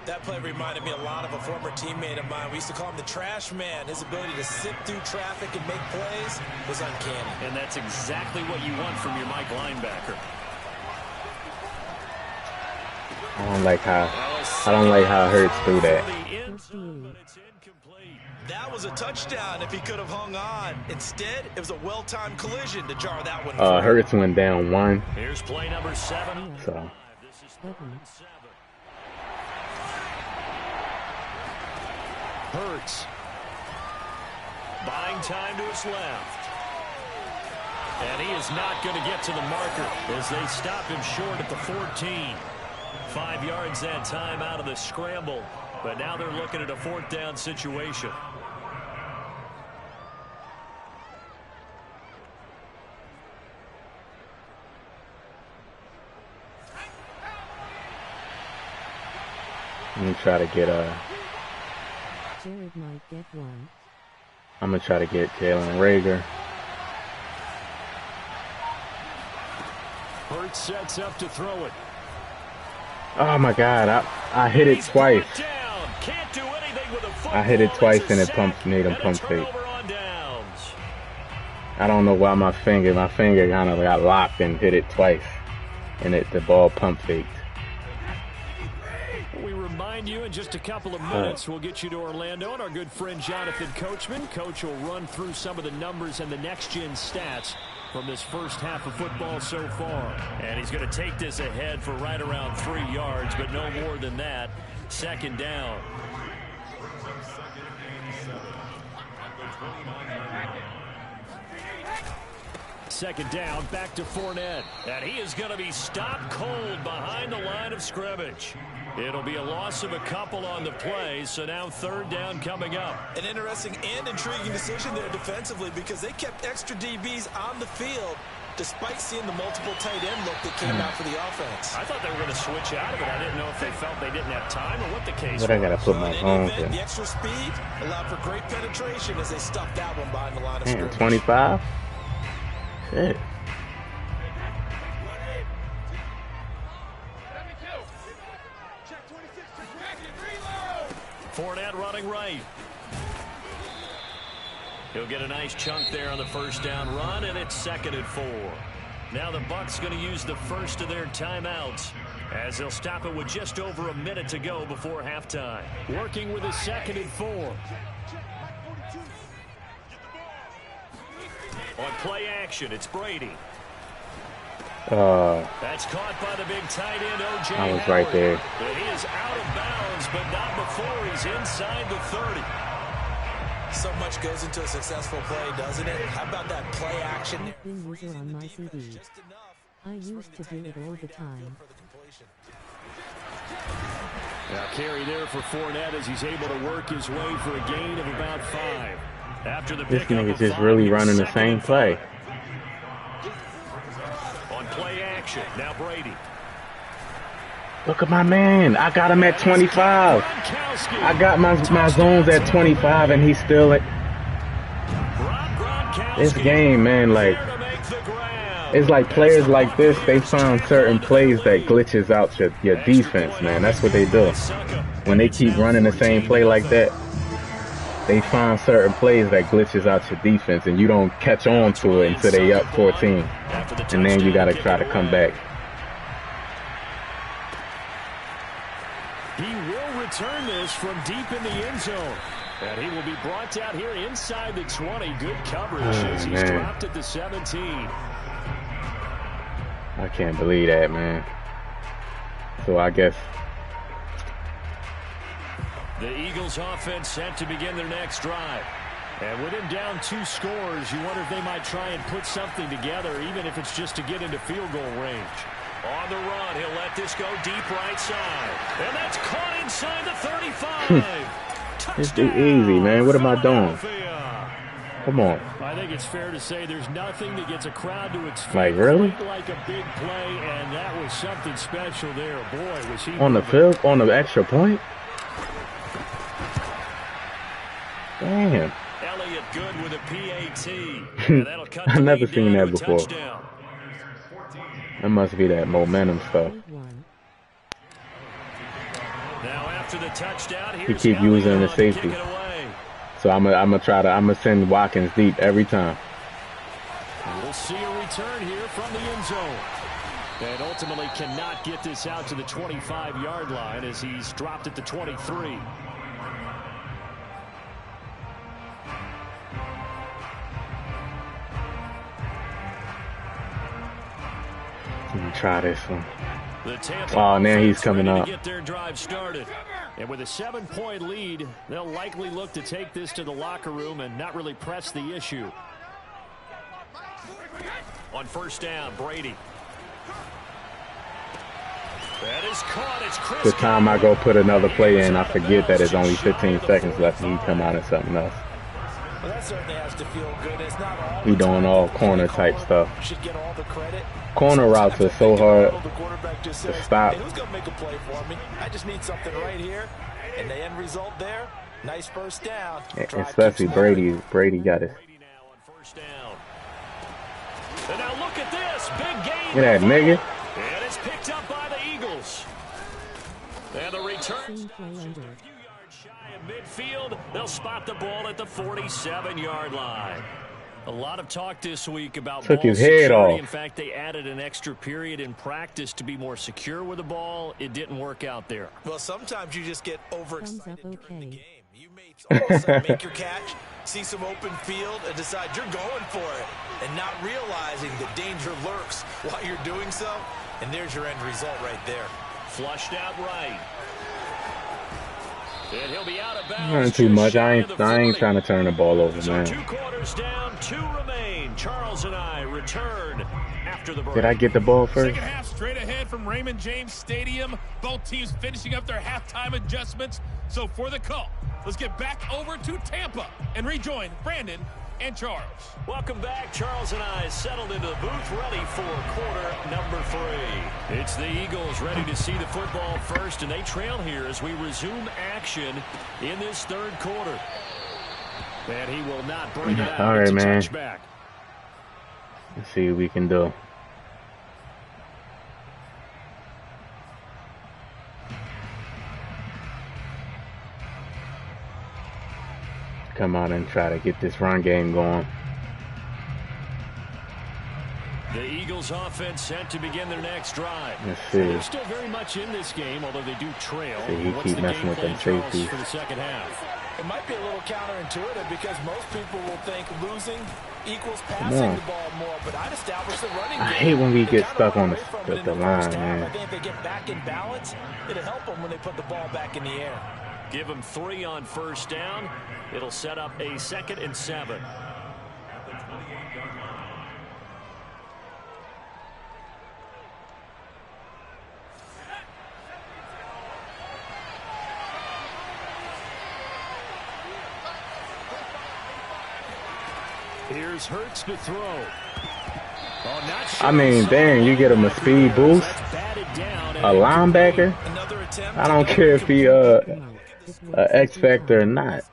That play reminded me a lot of a former teammate of mine. We used to call him the trash man. His ability to sit through traffic and make plays was uncanny. And that's exactly what you want from your Mike linebacker. I don't like how Hurts threw that. That was a touchdown if he could have hung on. Instead, it was a well-timed collision to jar that one. Hurts went down 1. Here's play number 7. So. Hurts. Buying time to his left. And he is not going to get to the marker as they stop him short at the 14. 5 yards that time out of the scramble. But now they're looking at a 4th down situation. I'm gonna try to get Jared might get one. I'm gonna try to get Jalen Reagor. Hurts sets up to throw it. Oh my God! I hit it twice. Can't do anything with a football. I hit it twice and it made him pump fake. I don't know why my finger kind of got locked and hit it twice, and the ball pump faked. We remind you in just a couple of minutes we'll get you to Orlando and our good friend Jonathan Coachman. Coach will run through some of the numbers and the next-gen stats from this first half of football so far. And he's going to take this ahead for right around 3 yards, but no more than that. Second down. Second down, back to Fournette. And he is going to be stopped cold behind the line of scrimmage. It'll be a loss of a couple on the play, so now 3rd down coming up. An interesting and intriguing decision there defensively because they kept extra DBs on the field despite seeing the multiple tight end look that came out for the offense. I thought they were going to switch out of it. I didn't know if they felt they didn't have time or what the case was. But I got to put my phone in. The extra speed allowed for great penetration as they stuffed that one behind the line of scrimmage. 25? Shit. Fournette running right. He'll get a nice chunk there on the first down run, and it's 2nd and 4. Now the Bucs going to use the first of their timeouts as they'll stop it with just over a minute to go before halftime. Working with a 2nd and 4. On play action, it's Brady. That's caught by the big tight end, O.J. I was Howard. right there. And he is out of bounds, but not before he's inside the 30. So much goes into a successful play, doesn't it? How about that play action? I've been user on my CD. I used to do it all the time. Now carry there for Fournette as he's able to work his way for a gain of about 5. After the This pickup nigga's of just 5, really it's running the 2nd same and play. 5. On play action, now Brady. Look at my man. I got him at 25. I got my zones at 25, and he's still at this game, man. Like, it's like players like this, they find certain plays that glitches out your defense, man. That's what they do. When they keep running the same play like that, they find certain plays that glitches out your defense, and you don't catch on to it until they up 14, and then you got to try to come back. He will return this from deep in the end zone. And he will be brought out here inside the 20. Good coverage as he's dropped at the 17. I can't believe that, man. So I guess the Eagles offense set to begin their next drive. And with him down 2 scores, you wonder if they might try and put something together, even if it's just to get into field goal range. On the run, he'll let this go deep right side. And that's caught inside the 35. It's too easy, man. What am I doing? Come on. I think it's fair to say there's nothing that gets a crowd to its feet. Like, really? Like a big play, and that was something special there. Boy, was he on the field, on the extra point. Damn. Elliott good with a PAT. And that'll cut I've the never lead seen down that to a before. touchdown. That must be that momentum stuff. Now after the touchdown, He here's keep using the Elliott to kick safety. it away. So I'm gonna send Watkins deep every time. We'll see a return here from the end zone. And ultimately cannot get this out to the 25-yard line as he's dropped at the 23. Let me try this one. The Tampa Oh, now he's offense coming ready up. to get their drive started. And with a 7-point lead, they'll likely look to take this to the locker room and not really press the issue. On first down, Brady. That is caught. It's Chris. The time I go put another play in, I forget that it's only 15 seconds left and he come out of something else. Well, that certainly has to feel good. It's not all He doing all corner type stuff. should get all the credit. Corner routes are so hard The quarterback just to says, stop. "Hey, who's gonna make a play for me? I just need something right here." And the end result there, nice first down. Drive Especially keeps moving. Brady. Brady got it. Brady now on first down. And now look at this. Big gain. Look at that nigga. And it's picked up by the Eagles. And the return. Same play under. A few yards shy of midfield. They'll spot the ball at the 47-yard line. A lot of talk this week about Took ball his head security. off. In fact, they added an extra period in practice to be more secure with the ball. It didn't work out there. Well, sometimes you just get overexcited Thumbs up, during the okay. game. You may all of a sudden make your catch, see some open field, and decide you're going for it, and not realizing the danger lurks while you're doing so. And there's your end result right there. Flushed out right. And he'll be out of bounds. Running too just much. shy I of ain't the 40. trying to turn the ball over, So man. 2 quarters down, 2 remain. Charles and I return after the break. Did I get the ball first? Second half straight ahead from Raymond James Stadium. Both teams finishing up their halftime adjustments. So for the call, let's get back over to Tampa and rejoin Brandon and Charles. Welcome back. Charles and I settled into the booth, ready for quarter number 3. It's the Eagles ready to see the football first, and they trail here as we resume action in this third quarter. And he will not bring it out. All right, It's a man. touchback. Let's see what we can do. Come out and try to get this run game going. The Eagles offense set to begin their next drive. Let's They're see. still very much in this game, although they do trail. See, he What's keep the messing game with plan, them Charles, safeties. for the second half? It might be a little counterintuitive because most people will think losing equals on. passing the ball more, but I'd establish the running game. I hate when we They get kinda stuck run on away from it the in the line, first half. man. I think if they get back in balance, it'll help them when they put the ball back in the air. Give them 3 on first down. It'll set up a 2nd and 7. Here's Hurts to throw. Oh, not sure. I mean, dang, you get him a speed boost. That's batted down. A linebacker? Another attempt. I don't care if he a X Factor or not.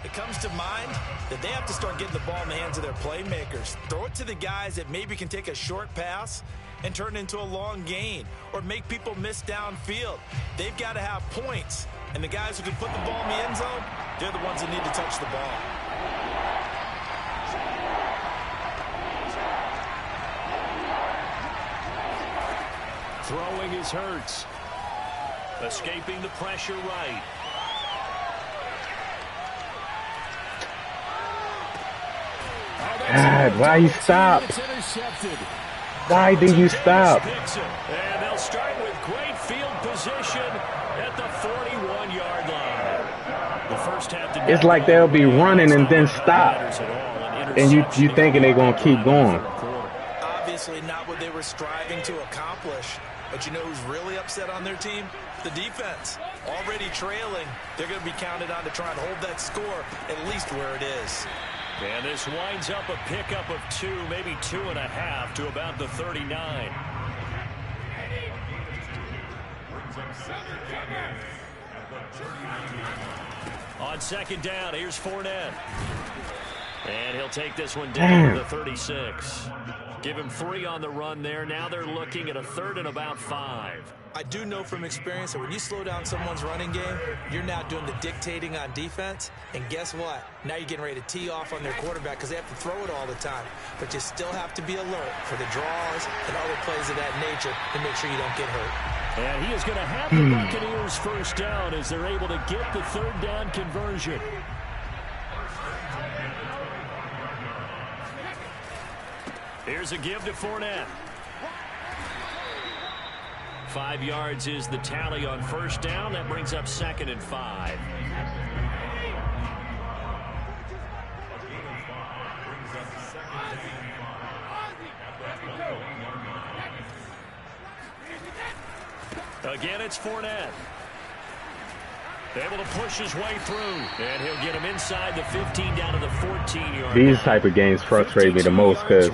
It comes to mind that they have to start getting the ball in the hands of their playmakers. Throw it to the guys that maybe can take a short pass and turn it into a long gain or make people miss downfield. They've got to have points. And the guys who can put the ball in the end zone, they're the ones that need to touch the ball. Throwing is Hurts. Escaping the pressure right. God, why you stop? It's intercepted. Why did you stop? Picks it. And they'll start with great field position at the 41-yard line. The first half did It's not like go they'll be well. running and then It's not stop. matters at all. An And you interception thinking they're gonna keep going. Obviously not what they were striving to accomplish. But you know who's really upset on their team? The defense. Already trailing, they're going to be counted on to try and hold that score at least where it is. And this winds up a pickup of 2, maybe 2.5 to about the 39. On second down, here's Fournette. And he'll take this one down to the 36. Give him 3 on the run there. Now they're looking at a 3rd and about 5. I do know from experience that when you slow down someone's running game, you're now doing the dictating on defense. And guess what? Now you're getting ready to tee off on their quarterback because they have to throw it all the time. But you still have to be alert for the draws and other plays of that nature to make sure you don't get hurt. And he is going to have the Buccaneers first down as they're able to get the 3rd down conversion. Here's a give to Fournette. 5 yards is the tally on first down. That brings up 2nd and 5. Again, it's Fournette. Able to push his way through, and he'll get him inside the 15 down to the 14-yard. These type of games frustrate me the most because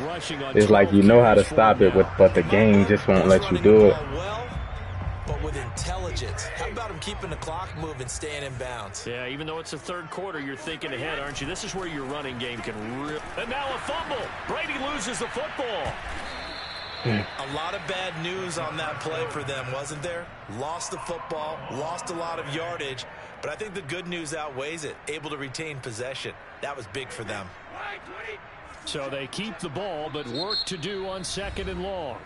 it's like you know how to stop it, but the game just won't let you do it. Well, but with intelligence. How about him keeping the clock moving, staying in bounds? Yeah, even though it's the 3rd quarter, you're thinking ahead, aren't you? This is where your running game can really... And now a fumble. Brady loses the football. A lot of bad news on that play for them, wasn't there? Lost the football, lost a lot of yardage, but I think the good news outweighs it. Able to retain possession. That was big for them. So they keep the ball, but work to do on 2nd and long.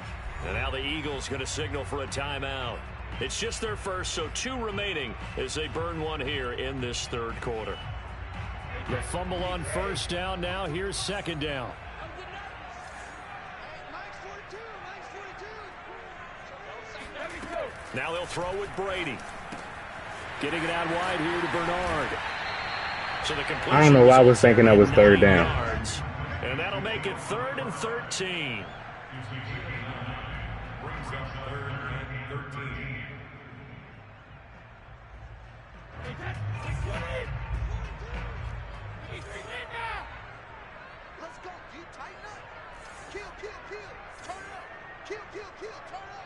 And now the Eagles going to signal for a timeout. It's just their first, so 2 remaining as they burn one here in this 3rd quarter. The fumble on first down now. Here's 2nd down. Now they'll throw with Brady. Getting it out wide here to Bernard. So the completion, I don't know why I was thinking that was 3rd down. Yards, and that'll make it 3rd and 13. Brings up 3rd and 13. Let's go. You tighten up. Kill. Turn up. Kill. Turn up.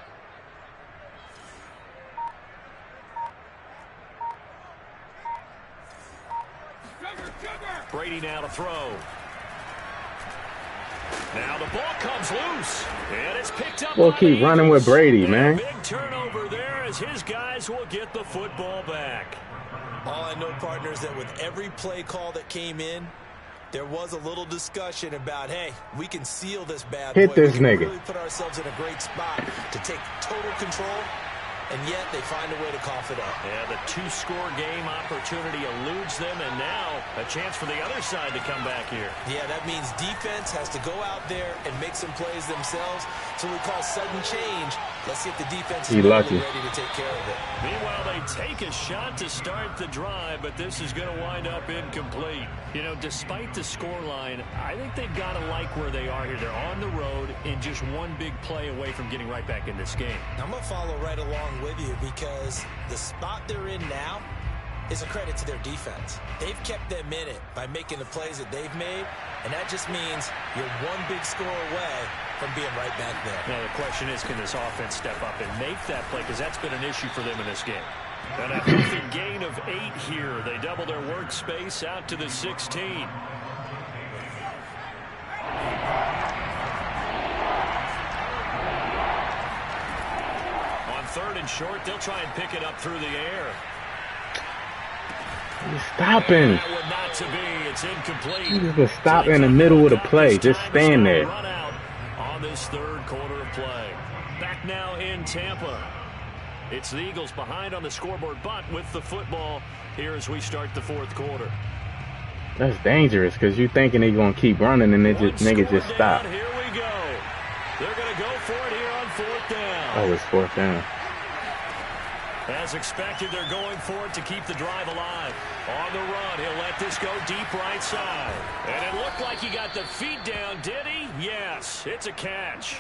Brady now to throw. Now the ball comes loose, and it's picked up. We'll keep running with Brady, man. Big turnover there as his guys will get the football back. All I know, partners, that with every play call that came in, there was a little discussion about, hey, we can seal this bad boy. Hit this we can nigga. really put ourselves in a great spot to take total control. And yet they find a way to cough it up. Yeah, the 2-score game opportunity eludes them, and now a chance for the other side to come back here. Yeah, that means defense has to go out there and make some plays themselves. So we call sudden change. Let's see if the defense is really ready to take care of it. Meanwhile, they take a shot to start the drive, but this is going to wind up incomplete. You know, despite the scoreline, I think they've got to like where they are here. They're on the road and just one big play away from getting right back in this game. I'm going to follow right along with you because the spot they're in now is a credit to their defense. They've kept them in it by making the plays that they've made, and that just means you're one big score away from being right back there. Now the question is, can this offense step up and make that play? Because that's been an issue for them in this game. And a healthy gain of 8 here. They double their workspace out to the 16. On 3rd and short, they'll try and pick it up through the air. He's stopping. That would not to be. It's incomplete. He's just stop in the middle of the play. Just stand there. Run out on this 3rd quarter of play. Back now in Tampa. It's the Eagles behind on the scoreboard, but with the football here as we start the 4th quarter. That's dangerous because you're thinking they're going to keep running and niggas just stop. Here we go. They're going to go for it here on 4th down. Oh, it's 4th down. As expected, they're going for it to keep the drive alive. On the run, he'll let this go deep right side. And it looked like he got the feet down, did he? Yes, it's a catch.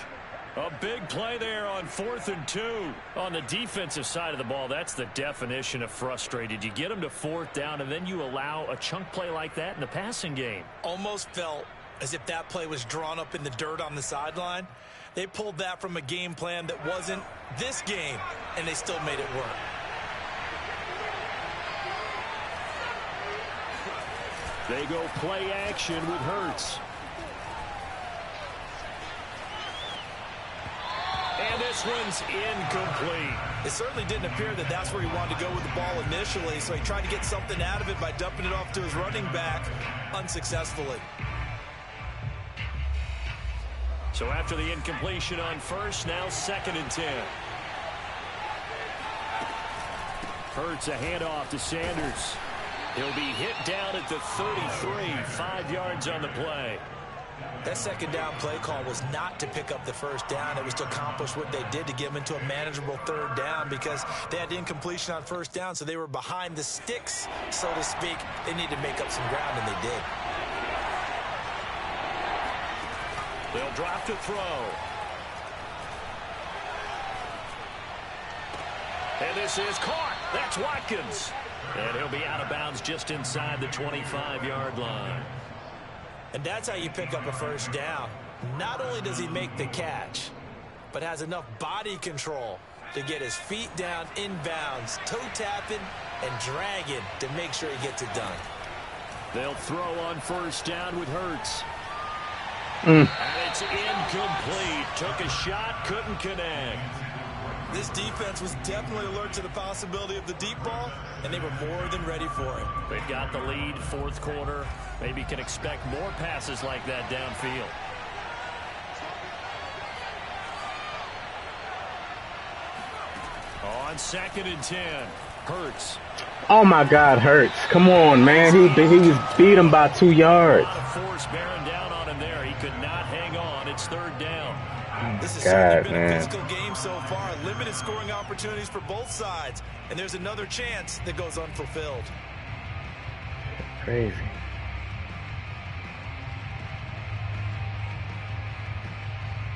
A big play there on 4th and 2. On the defensive side of the ball, that's the definition of frustrated. You get them to 4th down, and then you allow a chunk play like that in the passing game. Almost felt as if that play was drawn up in the dirt on the sideline. They pulled that from a game plan that wasn't this game, and they still made it work. They go play action with Hurts. And this one's incomplete. It certainly didn't appear that that's where he wanted to go with the ball initially, so he tried to get something out of it by dumping it off to his running back unsuccessfully. So after the incompletion on first, now 2nd and 10. Hurts a handoff to Sanders. He'll be hit down at the 33, 5 yards on the play. That second down play call was not to pick up the first down. It was to accomplish what they did to get them into a manageable 3rd down because they had incompletion on 1st down, so they were behind the sticks, so to speak. They needed to make up some ground, and they did. They'll drop to throw. And this is caught. That's Watkins. And he'll be out of bounds just inside the 25-yard line. And that's how you pick up a first down. Not only does he make the catch, but has enough body control to get his feet down inbounds, toe tapping and dragging to make sure he gets it done. They'll throw on first down with Hurts. And it's incomplete. Took a shot, couldn't connect. This defense was definitely alert to the possibility of the deep ball, and they were more than ready for it. They've got the lead, 4th quarter. Maybe can expect more passes like that downfield. On 2nd and 10, Hurts. Oh my God, Hurts! Come on, man. He was beat him by 2 yards. A lot of force bearing down on him there. He could not hang on. It's 3rd down. This has God, certainly been man. a physical game so far. Limited scoring opportunities for both sides. And there's another chance that goes unfulfilled. Crazy.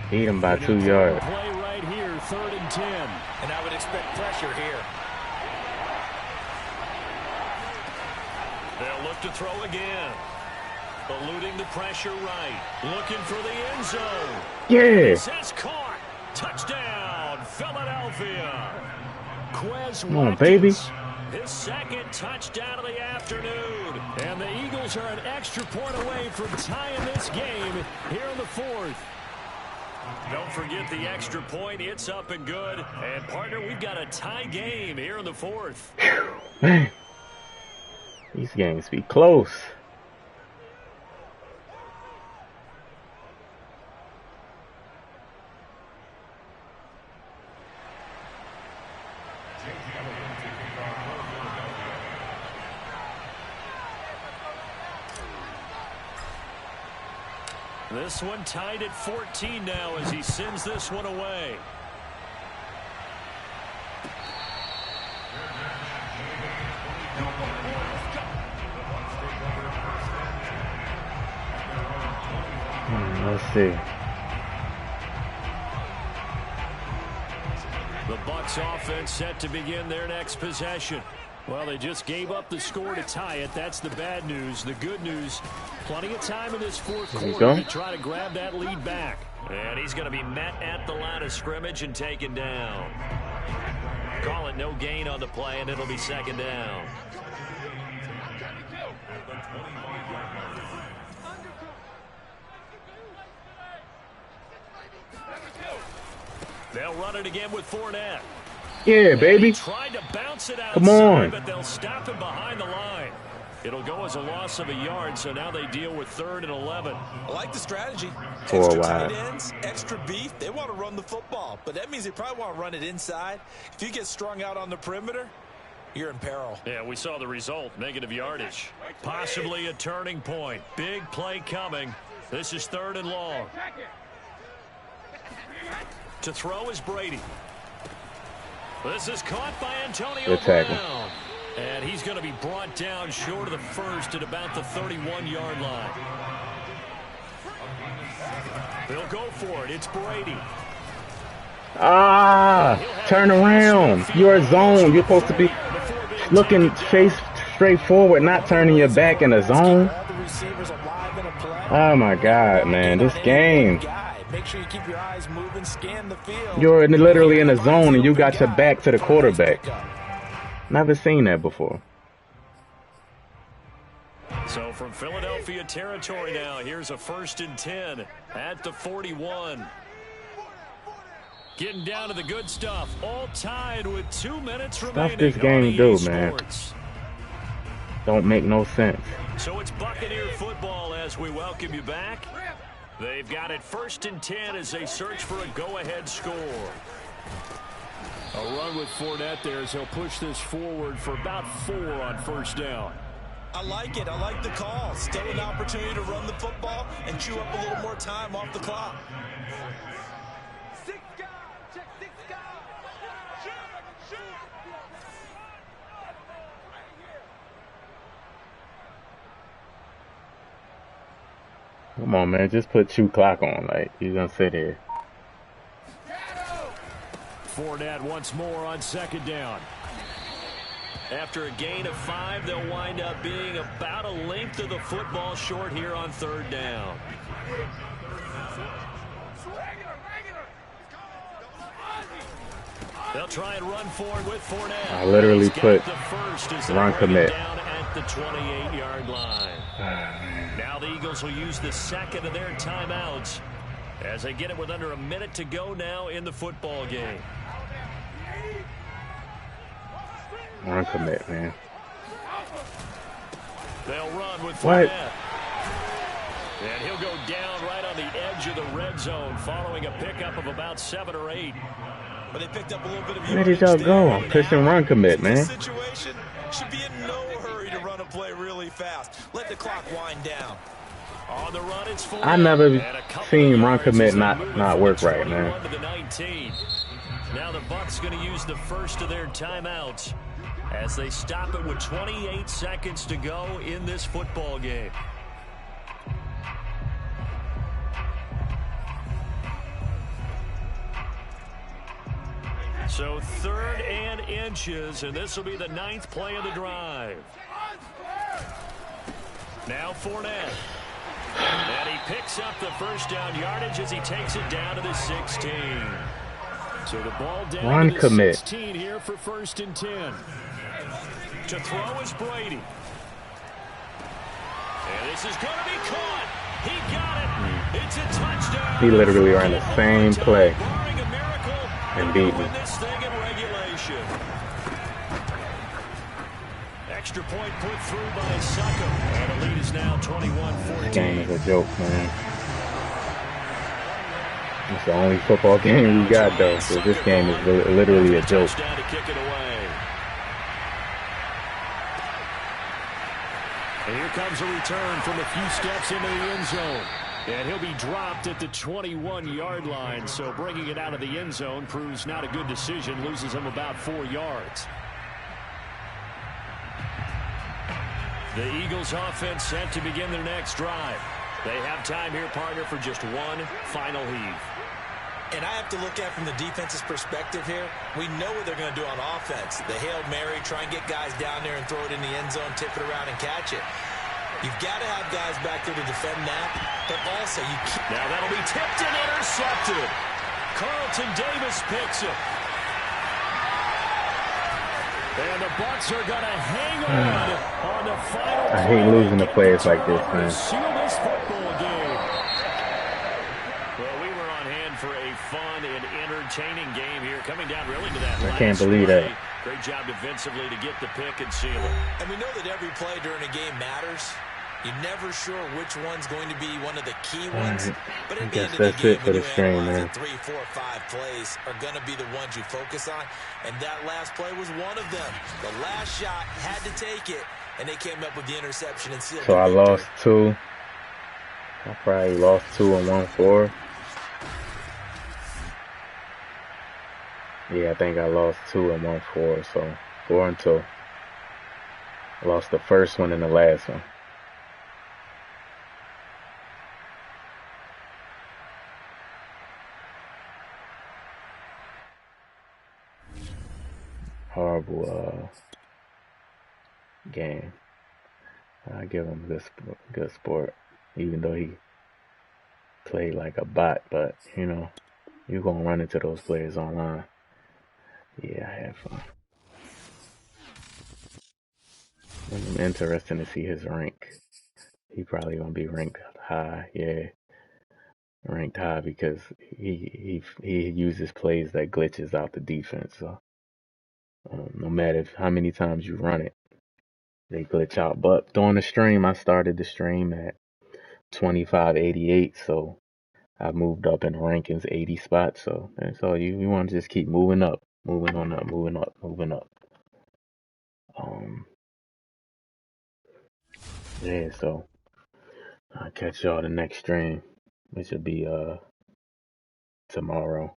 Beat him by 2 yards. Play right here, 3rd and 10. And I would expect pressure here. They'll look to throw again. Eluding the pressure right. Looking for the end zone. Yeah. This is caught. Touchdown, Philadelphia. Quez Come on, Watkins, baby. his 2nd touchdown of the afternoon. And the Eagles are an extra point away from tying this game here in the 4th. Don't forget the extra point. It's up and good. And, partner, we've got a tie game here in the 4th. Man. These games be close. This one tied at 14 now as he sends this one away. Let's see. The Bucs offense set to begin their next possession. Well, they just gave up the score to tie it. That's the bad news. The good news, plenty of time in this 4th quarter to try to grab that lead back. And he's going to be met at the line of scrimmage and taken down. Call it no gain on the play, and it'll be 2nd down. They'll run it again with Fournette. Yeah, baby. Tried to bounce it outside, Come on. but they'll stop him behind the line. It'll go as a loss of a yard, so now they deal with 3rd and 11. I like the strategy. Four Extra wide. tight ends, extra beef. They want to run the football, but that means they probably want to run it inside. If you get strung out on the perimeter, you're in peril. Yeah, we saw the result, negative yardage. Possibly a turning point. Big play coming. This is 3rd and long. To throw is Brady. This is caught by Antonio Brown. And he's going to be brought down short of the first at about the 31-yard line. They'll go for it. It's Brady. Turn around. You're a zone. You're supposed to be looking face straight forward, not turning your back in a zone. Oh my God, man, this game. Make sure you keep your eyes moving, scan the field. You're literally in a zone and you got your back to the quarterback. Never seen that before. So from Philadelphia territory now, here's a 1st and 10 at the 41. Getting down to the good stuff, all tied with 2 minutes remaining. Stuff this game do, man. Don't make no sense. So it's Buccaneer football as we welcome you back. They've got it 1st and 10 as they search for a go-ahead score. A run with Fournette there as he'll push this forward for about 4 on 1st down. I like it. I like the call. Still an opportunity to run the football and chew up a little more time off the clock. Come on, man. Just put chew clock on. Like, you're going to sit here. Fournette once more on 2nd down. After a gain of 5, they'll wind up being about a length of the football short here on 3rd down. They'll try and run forward with Fournette. I literally put run commit. Down at the 28-yard line. Now the Eagles will use the 2nd of their timeouts as they get it with under a minute to go now in the football game. Run commit, man. They'll run with Fournette. And he'll go down right on the edge of the red zone following a pickup of about 7 or 8. But they picked up a little bit of Where did y'all go? I'm pushing run commit, man. This situation should be in no hurry to run a play really fast. Let the clock wind down. On the run, it's Fournette. I never seen run commit not work right, man. Now the Bucs going to use the 1st of their timeouts as they stop it with 28 seconds to go in this football game. So 3rd and inches, and this will be the 9th play of the drive. Now Fournette. And he picks up the 1st down yardage as he takes it down to the 16. So the ball down run to the commit. 16 here for 1st and 10. To throw is Brady. And this is going to be caught. He got it. It's a touchdown. He literally ran the same play and beat me. This thing in regulation. Extra point put through by Succop. And the lead is now 21-14. This game is a joke, man. It's the only football game we got, though. So this game is literally a joke. Touchdown to kick it away. And here comes a return from a few steps into the end zone. And he'll be dropped at the 21-yard line. So bringing it out of the end zone proves not a good decision. Loses him about 4 yards. The Eagles offense set to begin their next drive. They have time here, partner, for just one final heave. And I have to look at from the defense's perspective here. We know what they're going to do on offense. The Hail Mary, try and get guys down there and throw it in the end zone, tip it around and catch it. You've got to have guys back there to defend that, but also you keep... Now that'll be tipped and intercepted. Carlton Davis picks it. And the Bucs are going to hang on the final. I hate losing to players like this, man. Seal this football game. Well, we were on hand for a fun and entertaining game here, coming down really to that. I can't believe that. Great job defensively to get the pick and seal it. And we know that every play during a game matters. You're never sure which one's going to be one of the key ones. But I at the guess end of that's the game, it for the stream, man. 3, 4, 5 plays are going to be the ones you focus on. And that last play was one of them. The last shot had to take it, and they came up with the interception and sealed. So I lost 2. I probably lost 2 and won 4. Yeah, I think I lost 2 and won 4. So 4 and 2. I lost the first one and the last one. Horrible game. I give him good sport, even though he played like a bot. But you know, you're gonna run into those players online. Yeah, I had fun. Interesting to see his rank. He probably gonna be ranked high, yeah, ranked high because he uses plays that glitches out the defense. So no matter how many times you run it, they glitch out. But during the stream, I started the stream at 2588, so I moved up in the rankings 80 spots. So that's all you want to just keep moving up, moving on up, moving up, moving up. Yeah, so I'll catch y'all the next stream, which will be tomorrow.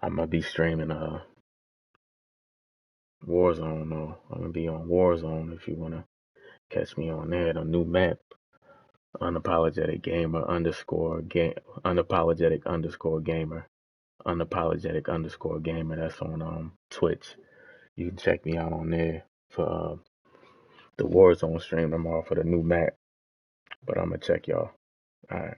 I'm gonna be streaming Warzone though. I'm gonna be on Warzone if you wanna catch me on there. The new map, unapologetic gamer underscore game, unapologetic underscore gamer, unapologetic underscore gamer. That's on Twitch. You can check me out on there for the Warzone stream tomorrow for the new map. But I'm gonna check y'all. All right.